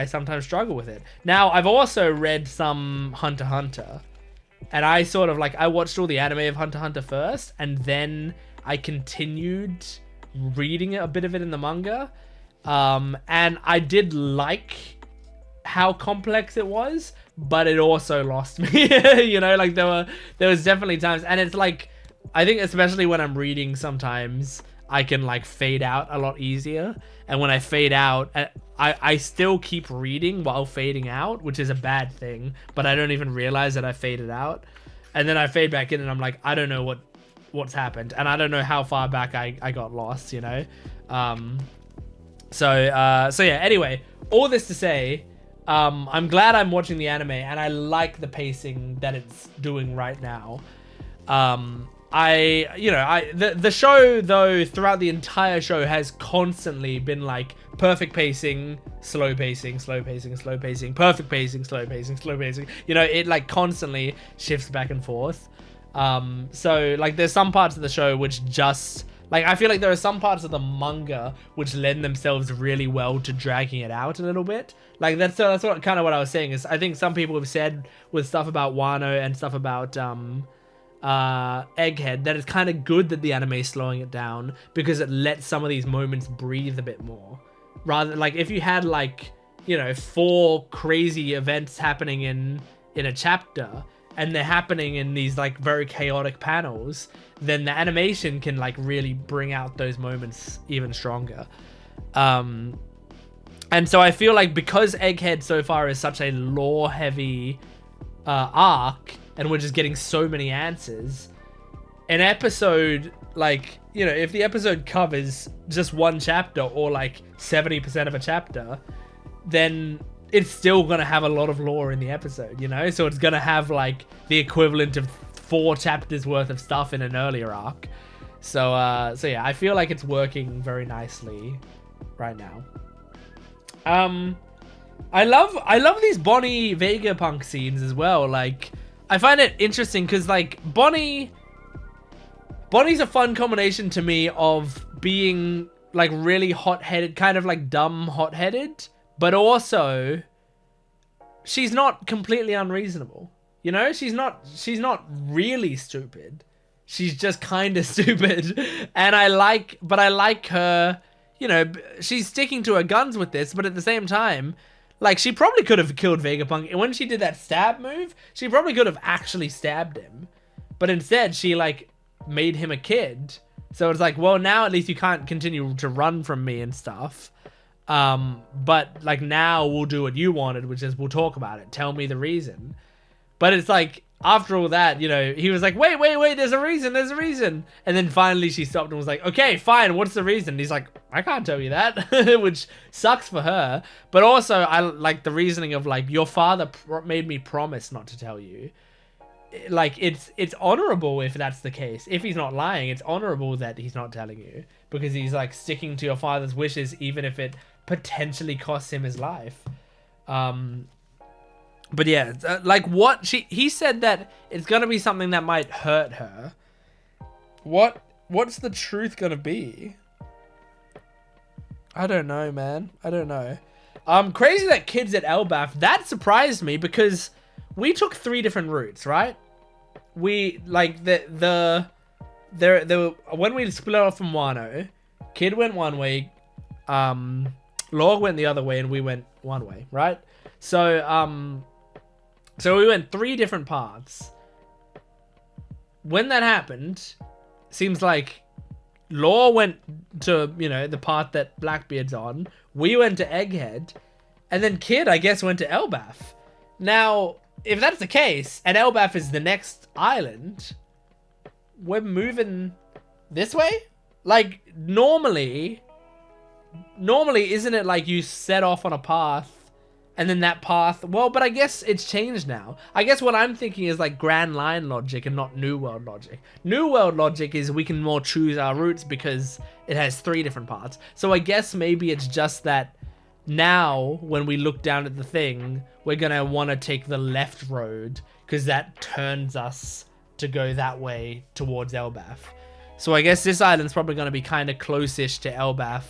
sometimes struggle with it. Now I've also read some Hunter x Hunter, and I sort of like, I watched all the anime of Hunter x Hunter first, and then I continued reading a bit of it in the manga, and I did like how complex it was, but it also lost me. You know, like there was definitely times, and it's like I think especially when I'm reading, sometimes I can like fade out a lot easier. And when I fade out, I still keep reading while fading out, which is a bad thing, but I don't even realize that I faded out. And then I fade back in and I'm like, I don't know what's happened. And I don't know how far back I got lost, you know? So yeah, anyway, all this to say, I'm glad I'm watching the anime and I like the pacing that it's doing right now. The show though, throughout the entire show has constantly been like perfect pacing, slow pacing, slow pacing, slow pacing, perfect pacing, slow pacing, slow pacing. You know, it like constantly shifts back and forth. So like there's some parts of the show which just like, I feel like there are some parts of the manga which lend themselves really well to dragging it out a little bit. Like that's what kind of what I was saying is I think some people have said with stuff about Wano and stuff about Egghead that it's kind of good that the anime is slowing it down because it lets some of these moments breathe a bit more. Rather, like if you had like, you know, 4 crazy events happening in a chapter and they're happening in these like very chaotic panels, then the animation can like really bring out those moments even stronger. And so I feel like because Egghead so far is such a lore heavy arc and we're just getting so many answers, an episode like, you know, if the episode covers just one chapter or like 70% of a chapter, then it's still gonna have a lot of lore in the episode, you know? So it's gonna have like the equivalent of 4 chapters worth of stuff in an earlier arc. So yeah, I feel like it's working very nicely right now. I love these Bonnie Vegapunk scenes as well. Like, I find it interesting because like Bonnie's a fun combination to me of being like really hot-headed, kind of like dumb hot-headed, but also she's not completely unreasonable. You know, she's not really stupid. She's just kind of stupid. And I like her, you know, she's sticking to her guns with this, but at the same time, like, she probably could have killed Vegapunk. When she did that stab move, she probably could have actually stabbed him. But instead, she, like, made him a kid. So it's like, well, now at least you can't continue to run from me and stuff. But, like, now we'll do what you wanted, which is we'll talk about it. Tell me the reason. But it's like, after all that, you know, he was like, wait, there's a reason. And then finally she stopped and was like, okay, fine, what's the reason? And he's like, I can't tell you that, which sucks for her. But also, I like the reasoning of like, your father made me promise not to tell you. Like, it's honorable if that's the case. If he's not lying, it's honorable that he's not telling you. Because he's like sticking to your father's wishes, even if it potentially costs him his life. But yeah, like he said that it's gonna be something that might hurt her. What's the truth gonna be? I don't know, man. I don't know. Crazy that Kid's at Elbaf. That surprised me because we took 3 different routes, right? We like there when we split off from Wano, Kid went one way, Log went the other way, and we went one way, right? So we went 3 different paths. When that happened, seems like Law went to, you know, the path that Blackbeard's on. We went to Egghead. And then Kid, I guess, went to Elbaf. Now, if that's the case, and Elbaf is the next island, we're moving this way? Like, normally, isn't it like you set off on a path and then that path, well, but I guess it's changed now. I guess what I'm thinking is like Grand Line logic and not New World logic. New World logic is we can more choose our routes because it has 3 different paths. So I guess maybe it's just that now when we look down at the thing, we're going to want to take the left road because that turns us to go that way towards Elbaf. So I guess this island's probably going to be kind of close-ish to Elbaf,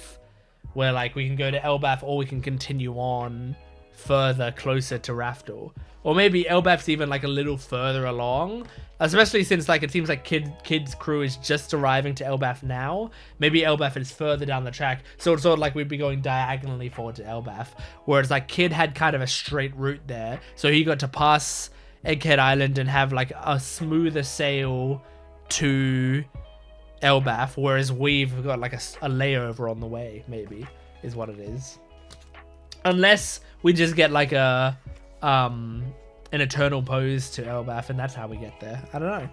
where like we can go to Elbaf or we can continue on further closer to Raftel, or maybe Elbaf's even like a little further along, especially since like it seems like Kid's crew is just arriving to Elbaf now. Maybe Elbaf is further down the track, so it's sort of like we'd be going diagonally forward to Elbaf, whereas like Kid had kind of a straight route there, so he got to pass Egghead Island and have like a smoother sail to Elbaf, whereas we've got like a layover on the way, maybe, is what it is. Unless we just get like an eternal pose to Elbaf, and that's how we get there. I don't know.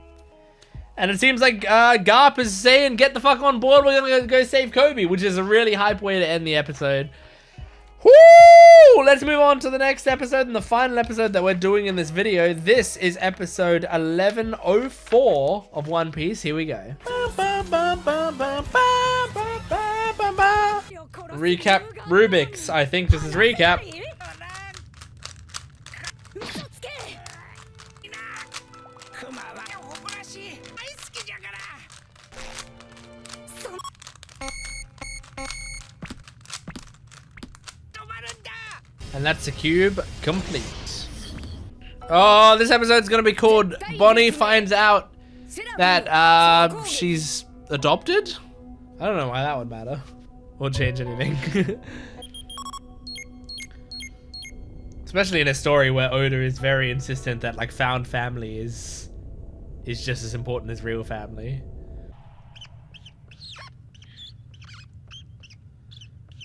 And it seems like Garp is saying, get the fuck on board, we're gonna go save Kobe, which is a really hype way to end the episode. Woo! Let's move on to the next episode and the final episode that we're doing in this video. This is episode 1104 of One Piece. Here we go. Recap Rubik's. I think this is recap. And that's the cube complete. Oh, this episode's gonna be called Bonnie Finds Out That She's Adopted? I don't know why that would matter. Or change anything. Especially in a story where Oda is very insistent that like found family is just as important as real family.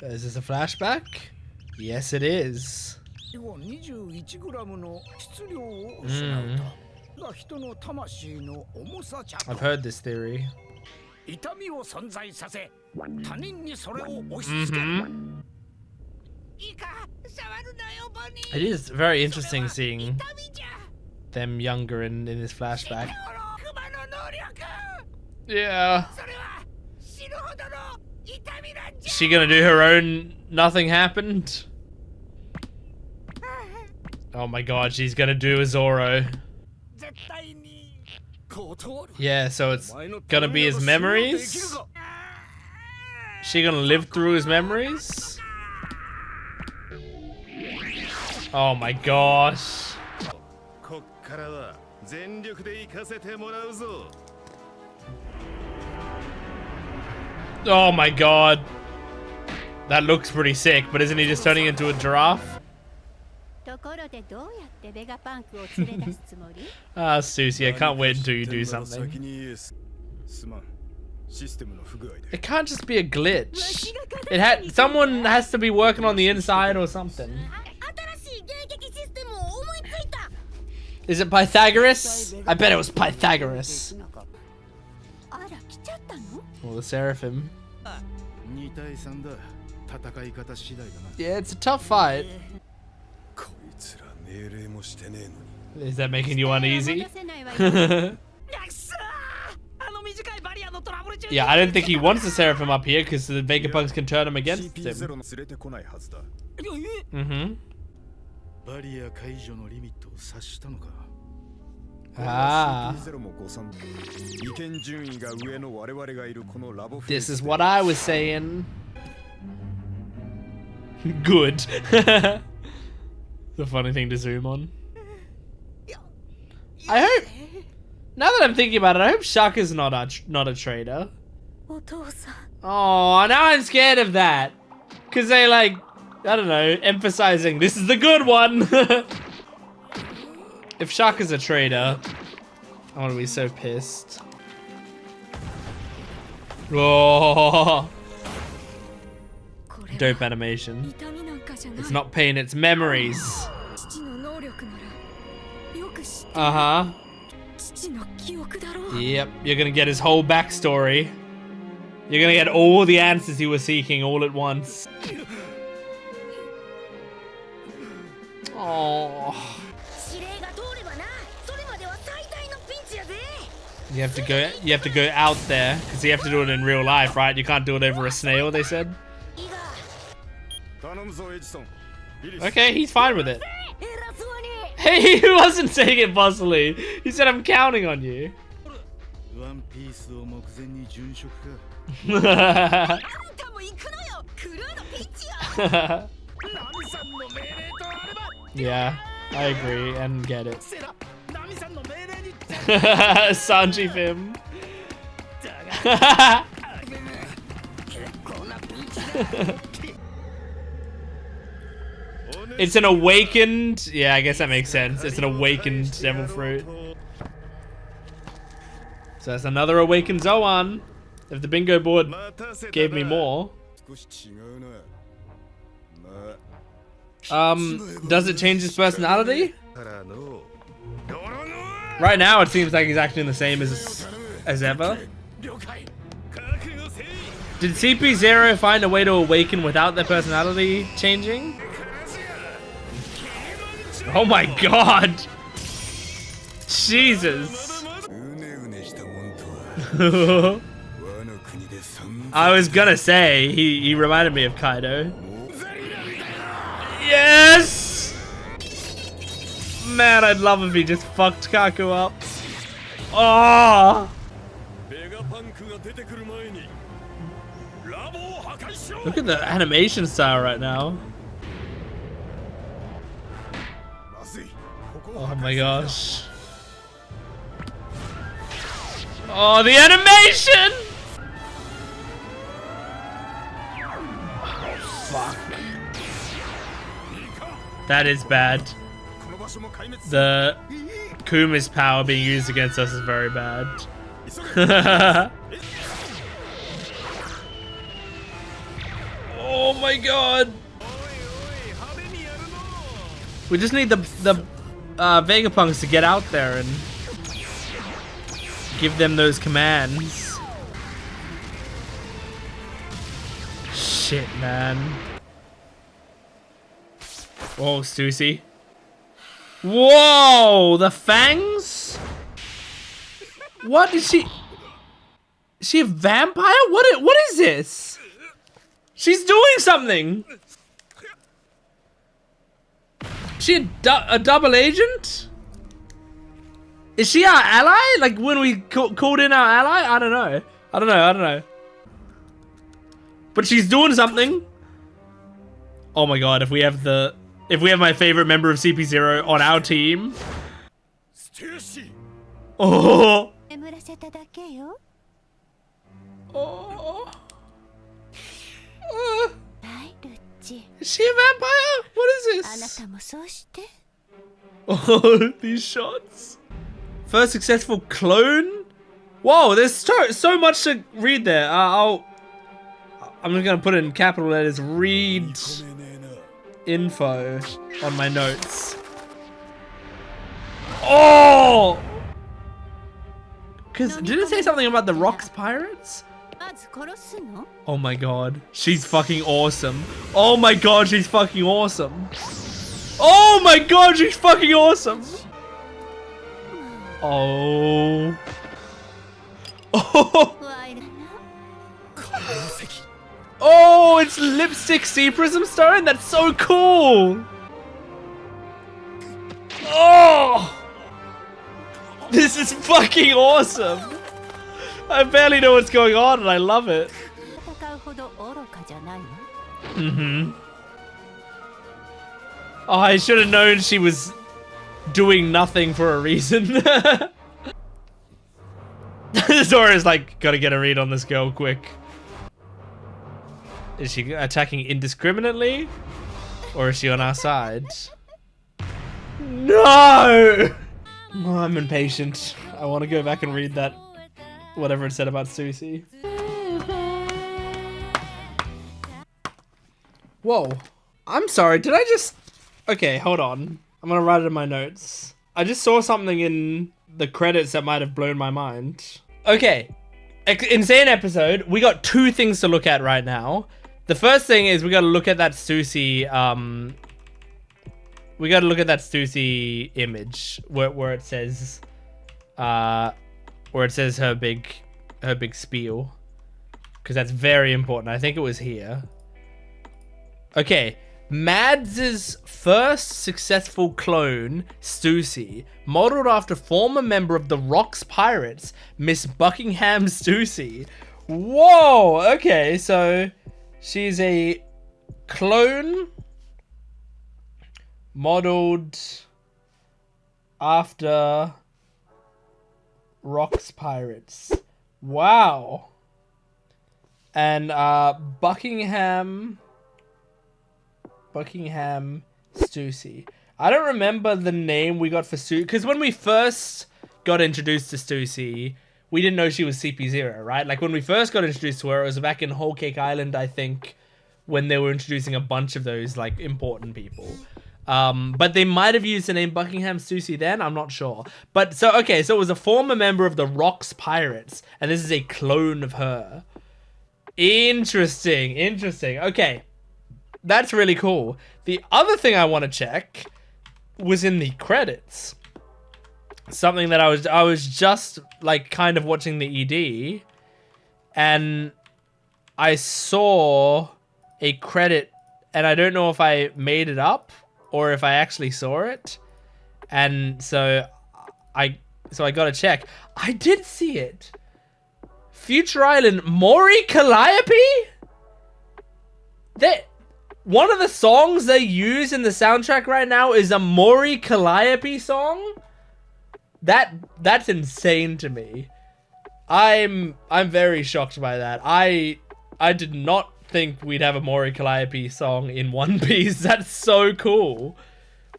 Is this a flashback? Yes, it is. I've heard this theory. It is very interesting seeing them younger in this flashback. Yeah. Is she gonna do her own nothing happened? Oh my god, she's gonna do a Zoro. Yeah, so it's gonna be his memories? She gonna live through his memories? Oh my gosh. Oh my god. That looks pretty sick, but isn't he just turning into a giraffe? Ah, Susie, I can't wait until you do something. It can't just be a glitch. Someone has to be working on the inside or something. Is it Pythagoras? I bet it was Pythagoras. Or the Seraphim. Yeah, it's a tough fight. Is that making you uneasy? Yeah, I don't think he wants the Seraphim up here because the Vegapunks can turn him against him. Ah. This is what I was saying. Good. It's a funny thing to zoom on. I hope, now that I'm thinking about it, I hope Shaka's not a traitor. Oh, now I'm scared of that. Because they like, I don't know, emphasizing this is the good one. If Shaka's a traitor, I'm gonna be so pissed. Oh. Dope animation. It's not pain, it's memories. Uh-huh. Yep, you're gonna get his whole backstory. You're gonna get all the answers he was seeking all at once. Oh. You have to go out there because you have to do it in real life, right? You can't do it over a snail, they said. Okay, he's fine with it. Hey, he wasn't saying it bossily. He said, I'm counting on you. Yeah, I agree and get it. Sanji Fim. It's an awakened... Yeah, I guess that makes sense. It's an awakened devil fruit. So that's another awakened Zoan. If the bingo board gave me more. Does it change his personality? Right now it seems like he's acting the same as ever. Did CP0 find a way to awaken without their personality changing? Oh my god! Jesus! I was gonna say, he reminded me of Kaido. Yes! Man, I'd love if he just fucked Kaku up. Oh! Look at the animation style right now. Oh my gosh. Oh, the animation! Oh, fuck. That is bad. The Kuma's power being used against us is very bad. Oh my god. We just need the Vegapunks to get out there and give them those commands. Shit, man. Whoa, Stussy. Whoa, the fangs? What is she? Is she a vampire? What is this? She's doing something. Is she a double agent? Is she our ally? Like when we called in our ally? I don't know. But she's doing something. Oh my god, if we have my favorite member of CP0 on our team. Oh. Oh. Is she a vampire? What is this? Oh, these shots. First successful clone? Whoa, there's so much to read there. I'm just gonna put it in capital letters. Read info on my notes. Oh! Cause did it say something about the Rocks Pirates? Oh my god, she's fucking awesome. Oh my god, she's fucking awesome. Oh my god, she's fucking awesome. Oh. Oh. Oh, it's lipstick sea prism stone? That's so cool. Oh. This is fucking awesome. I barely know what's going on and I love it. Oh, I should have known she was doing nothing for a reason. Zora's like, gotta get a read on this girl quick. Is she attacking indiscriminately? Or is she on our side? No! Oh, I'm impatient. I want to go back and read that. Whatever it said about Stussy. Whoa. I'm sorry, did I just... Okay, hold on. I'm gonna write it in my notes. I just saw something in the credits that might have blown my mind. Okay. Insane episode. We got two things to look at right now. The first thing is we gotta look at that Stussy, we gotta look at that Stussy image where it says, her big spiel, because that's very important. I think it was here. Okay, Mads' first successful clone, Stussy, modeled after former member of the Rocks Pirates, Miss Buckingham Stussy. Whoa. Okay, so she's a clone modeled after Rocks Pirates. Wow. And Buckingham Stussy. I don't remember the name we got for Stussy, because when we first got introduced to Stussy, we didn't know she was CP0, right? Like when we first got introduced to her, it was back in Whole Cake Island, I think, when they were introducing a bunch of those like important people. But they might have used the name Buckingham Stussy then, I'm not sure. But so, okay, so it was a former member of the Rocks Pirates, and this is a clone of her. Interesting. Okay, that's really cool. The other thing I want to check was in the credits. Something that I was just like kind of watching the ED, and I saw a credit, and I don't know if I made it up or if I actually saw it, and so I gotta check. I did see it. Future Island, Mori Calliope? One of the songs they use in the soundtrack right now is a Mori Calliope song? That's insane to me. I'm very shocked by that. I did not think we'd have a Mori Calliope song in One Piece. That's so cool.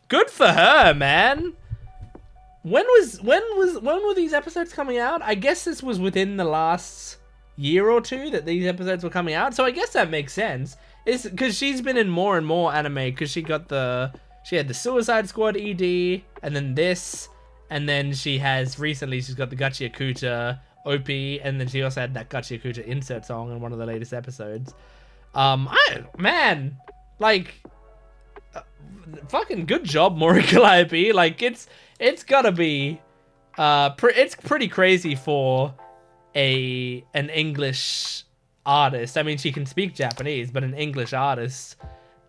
Good for her, man. When were these episodes coming out? I guess this was within the last year or two that these episodes were coming out. So I guess that makes sense. It's because she's been in more and more anime, because she had the Suicide Squad ED, and then this, and then she's got the Gachi Akuta OP, and then she also had that Gachi Akuta insert song in one of the latest episodes. Fucking good job, Mori Calliope. Like it's gotta be, it's pretty crazy for an English artist. I mean, she can speak Japanese, but an English artist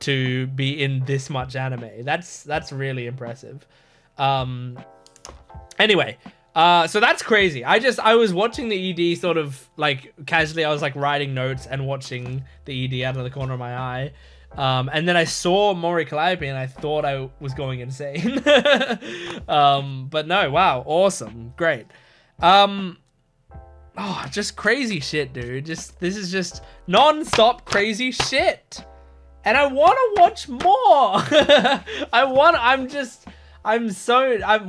to be in this much anime, that's really impressive. Anyway, so that's crazy. I was watching the ED sort of like casually. I was like writing notes and watching the ED out of the corner of my eye. And then I saw Mori Calliope and I thought I was going insane. But no, wow, awesome, great. Oh, just crazy shit, dude. This is just non-stop crazy shit. And I want to watch more. I'm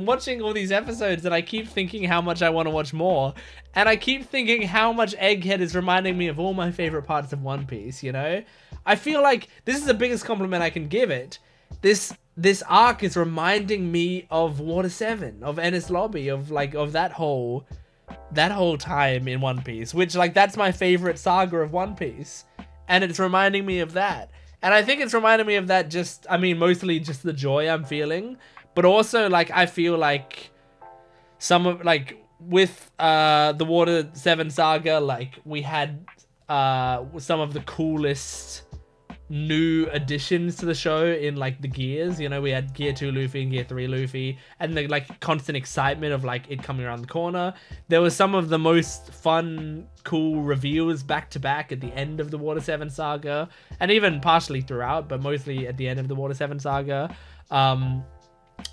watching all these episodes and I keep thinking how much I want to watch more. And I keep thinking how much Egghead is reminding me of all my favorite parts of One Piece, you know? I feel like this is the biggest compliment I can give it. This arc is reminding me of Water 7, of Enies Lobby, of that whole time in One Piece, which like that's my favorite saga of One Piece. And it's reminding me of that. And I think it's reminding me of that mostly just the joy I'm feeling. But also, like, I feel like with the Water 7 saga, like, we had some of the coolest new additions to the show in, like, the gears. You know, we had Gear 2 Luffy and Gear 3 Luffy, and the, like, constant excitement of, like, it coming around the corner. There was some of the most fun, cool reveals back-to-back at the end of the Water 7 saga, and even partially throughout, but mostly at the end of the Water 7 saga.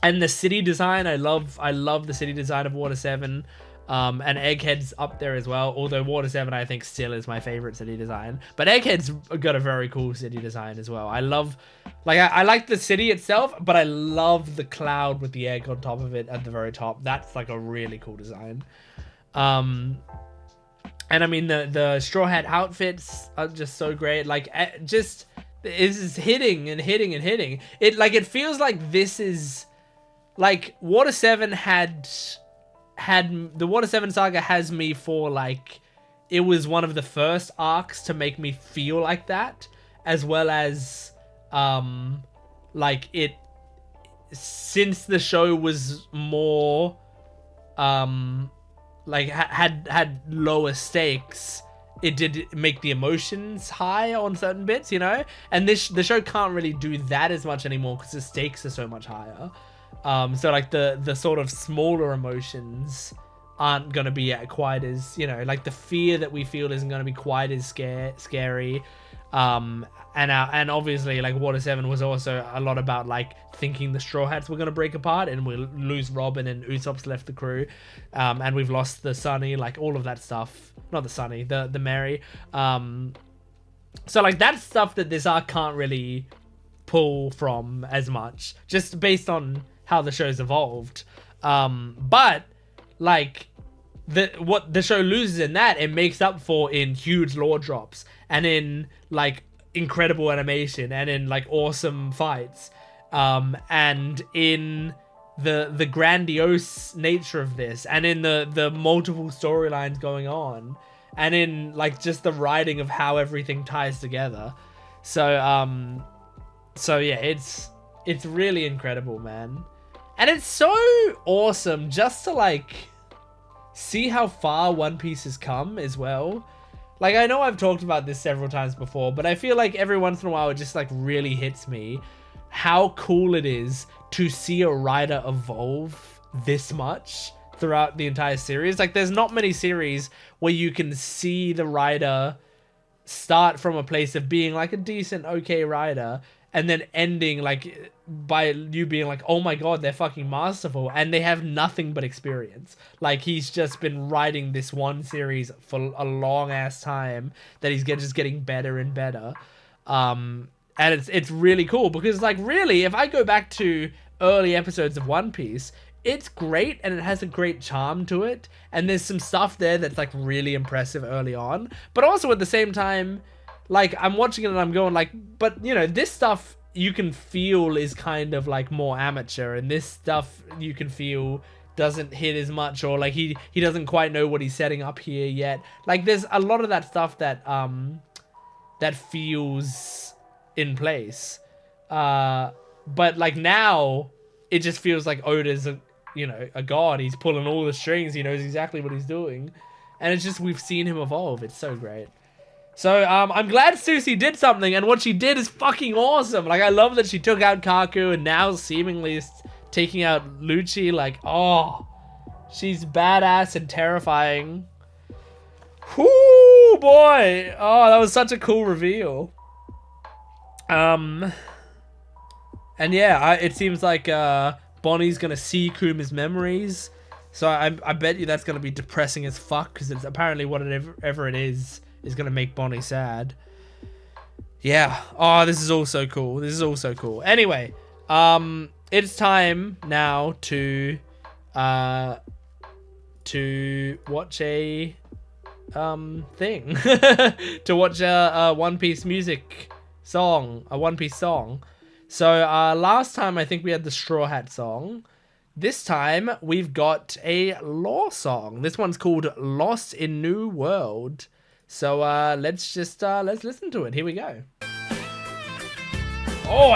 And the city design, I love the city design of Water 7. And Egghead's up there as well, although Water 7 I think still is my favorite city design. But Egghead's got a very cool city design as well. I like the city itself, but I love the cloud with the egg on top of it at the very top. That's like a really cool design. And I mean the Straw Hat outfits are just so great. Like just is hitting and hitting and hitting. It feels like this is like Water 7 had the Water 7 saga has me for like it was one of the first arcs to make me feel like that, as well as like it, since the show was more like had lower stakes, it did make the emotions high on certain bits, you know. And the show can't really do that as much anymore because the stakes are so much higher. So like the sort of smaller emotions aren't going to be quite as, you know, like the fear that we feel isn't going to be quite as scary. And obviously like Water 7 was also a lot about like thinking the Straw Hats were going to break apart and we'll lose Robin and Usopp's left the crew. And we've lost the Sunny, like all of that stuff. Not the Sunny, the Mary. So like that's stuff that this arc can't really pull from as much, just based on how the show's evolved. But like what the show loses in that, it makes up for in huge lore drops and in like incredible animation and in like awesome fights, and in the grandiose nature of this, and in the multiple storylines going on, and in like just the writing of how everything ties together. So yeah, it's really incredible, man. And it's so awesome just to like see how far One Piece has come as well. Like, I know I've talked about this several times before, but I feel like every once in a while it just like really hits me how cool it is to see a writer evolve this much throughout the entire series. Like, there's not many series where you can see the writer start from a place of being like a decent, okay writer, and then ending like by you being like, oh my god, they're fucking masterful, and they have nothing but experience. Like, he's just been writing this one series for a long ass time that he's just getting better and better. And it's really cool because, like, really, if I go back to early episodes of One Piece, it's great and it has a great charm to it, and there's some stuff there that's like really impressive early on, but also at the same time, like, I'm watching it and I'm going like, but you know, this stuff you can feel is kind of like more amateur, and this stuff you can feel doesn't hit as much, or like he doesn't quite know what he's setting up here yet. Like, there's a lot of that stuff that that feels in place, but like now it just feels like Oda's a god. He's pulling all the strings, he knows exactly what he's doing, and it's just, we've seen him evolve. It's so great. So I'm glad STUSSY did something, and what she did is fucking awesome. Like, I love that she took out Kaku and now seemingly is taking out Lucci. Like, oh, she's badass and terrifying. Whoo, boy. Oh, that was such a cool reveal. And yeah, it seems like Bonnie's gonna see Kuma's memories. So I bet you that's gonna be depressing as fuck, because it's apparently whatever it is gonna make Bonnie sad. Yeah. Oh, this is all so cool. This is all so cool. Anyway, it's time now to watch a thing. To watch a One Piece music song, a One Piece song. So last time I think we had the Straw Hat song. This time we've got a lore song. This one's called Lost in New World. So let's listen to it. Here we go. Oh,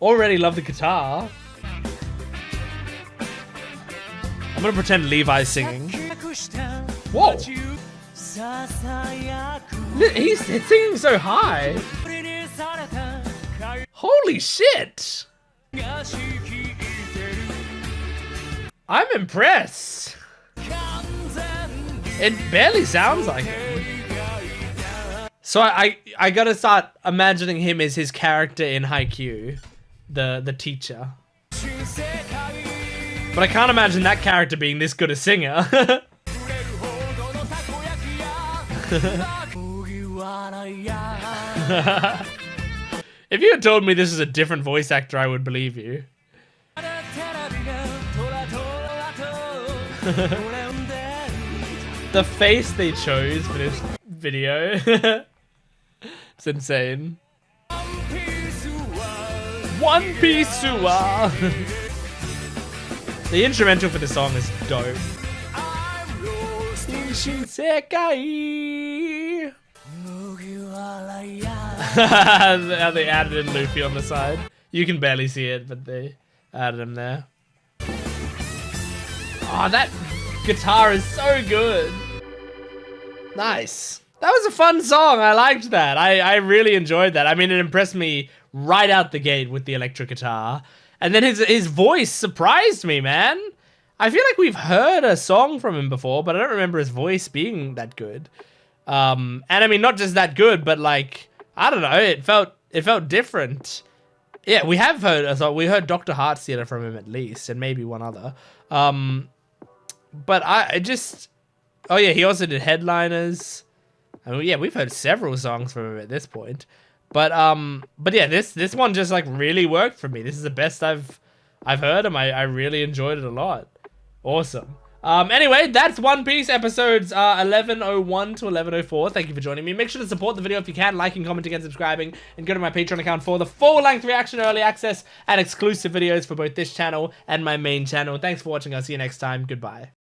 already love the guitar. I'm gonna pretend Levi's singing. Whoa! He's singing so high. Holy shit! I'm impressed. It barely sounds like him. So I gotta start imagining him as his character in Haikyuu, the teacher. But I can't imagine that character being this good a singer. If you had told me this is a different voice actor, I would believe you. The face they chose for this video. It's insane. One Piece. The instrumental for the song is dope. How they added in Luffy on the side. You can barely see it, but they added him there. Oh, that guitar is so good. Nice. That was a fun song. I liked that. I really enjoyed that. I mean, it impressed me right out the gate with the electric guitar. And then his voice surprised me, man. I feel like we've heard a song from him before, but I don't remember his voice being that good. And I mean, not just that good, but like, I don't know, it felt different. Yeah, we have heard a song. We heard Dr. Heart's Theater from him at least, and maybe one other. But oh yeah, he also did Headliners. I mean, yeah, we've heard several songs from him at this point. But yeah, this one just like really worked for me. This is the best I've heard him. I really enjoyed it a lot. Awesome. Anyway, that's One Piece episodes 1101 to 1104. Thank you for joining me. Make sure to support the video if you can, liking, commenting, and subscribing, and go to my Patreon account for the full-length reaction, early access, and exclusive videos for both this channel and my main channel. Thanks for watching. I'll see you next time. Goodbye.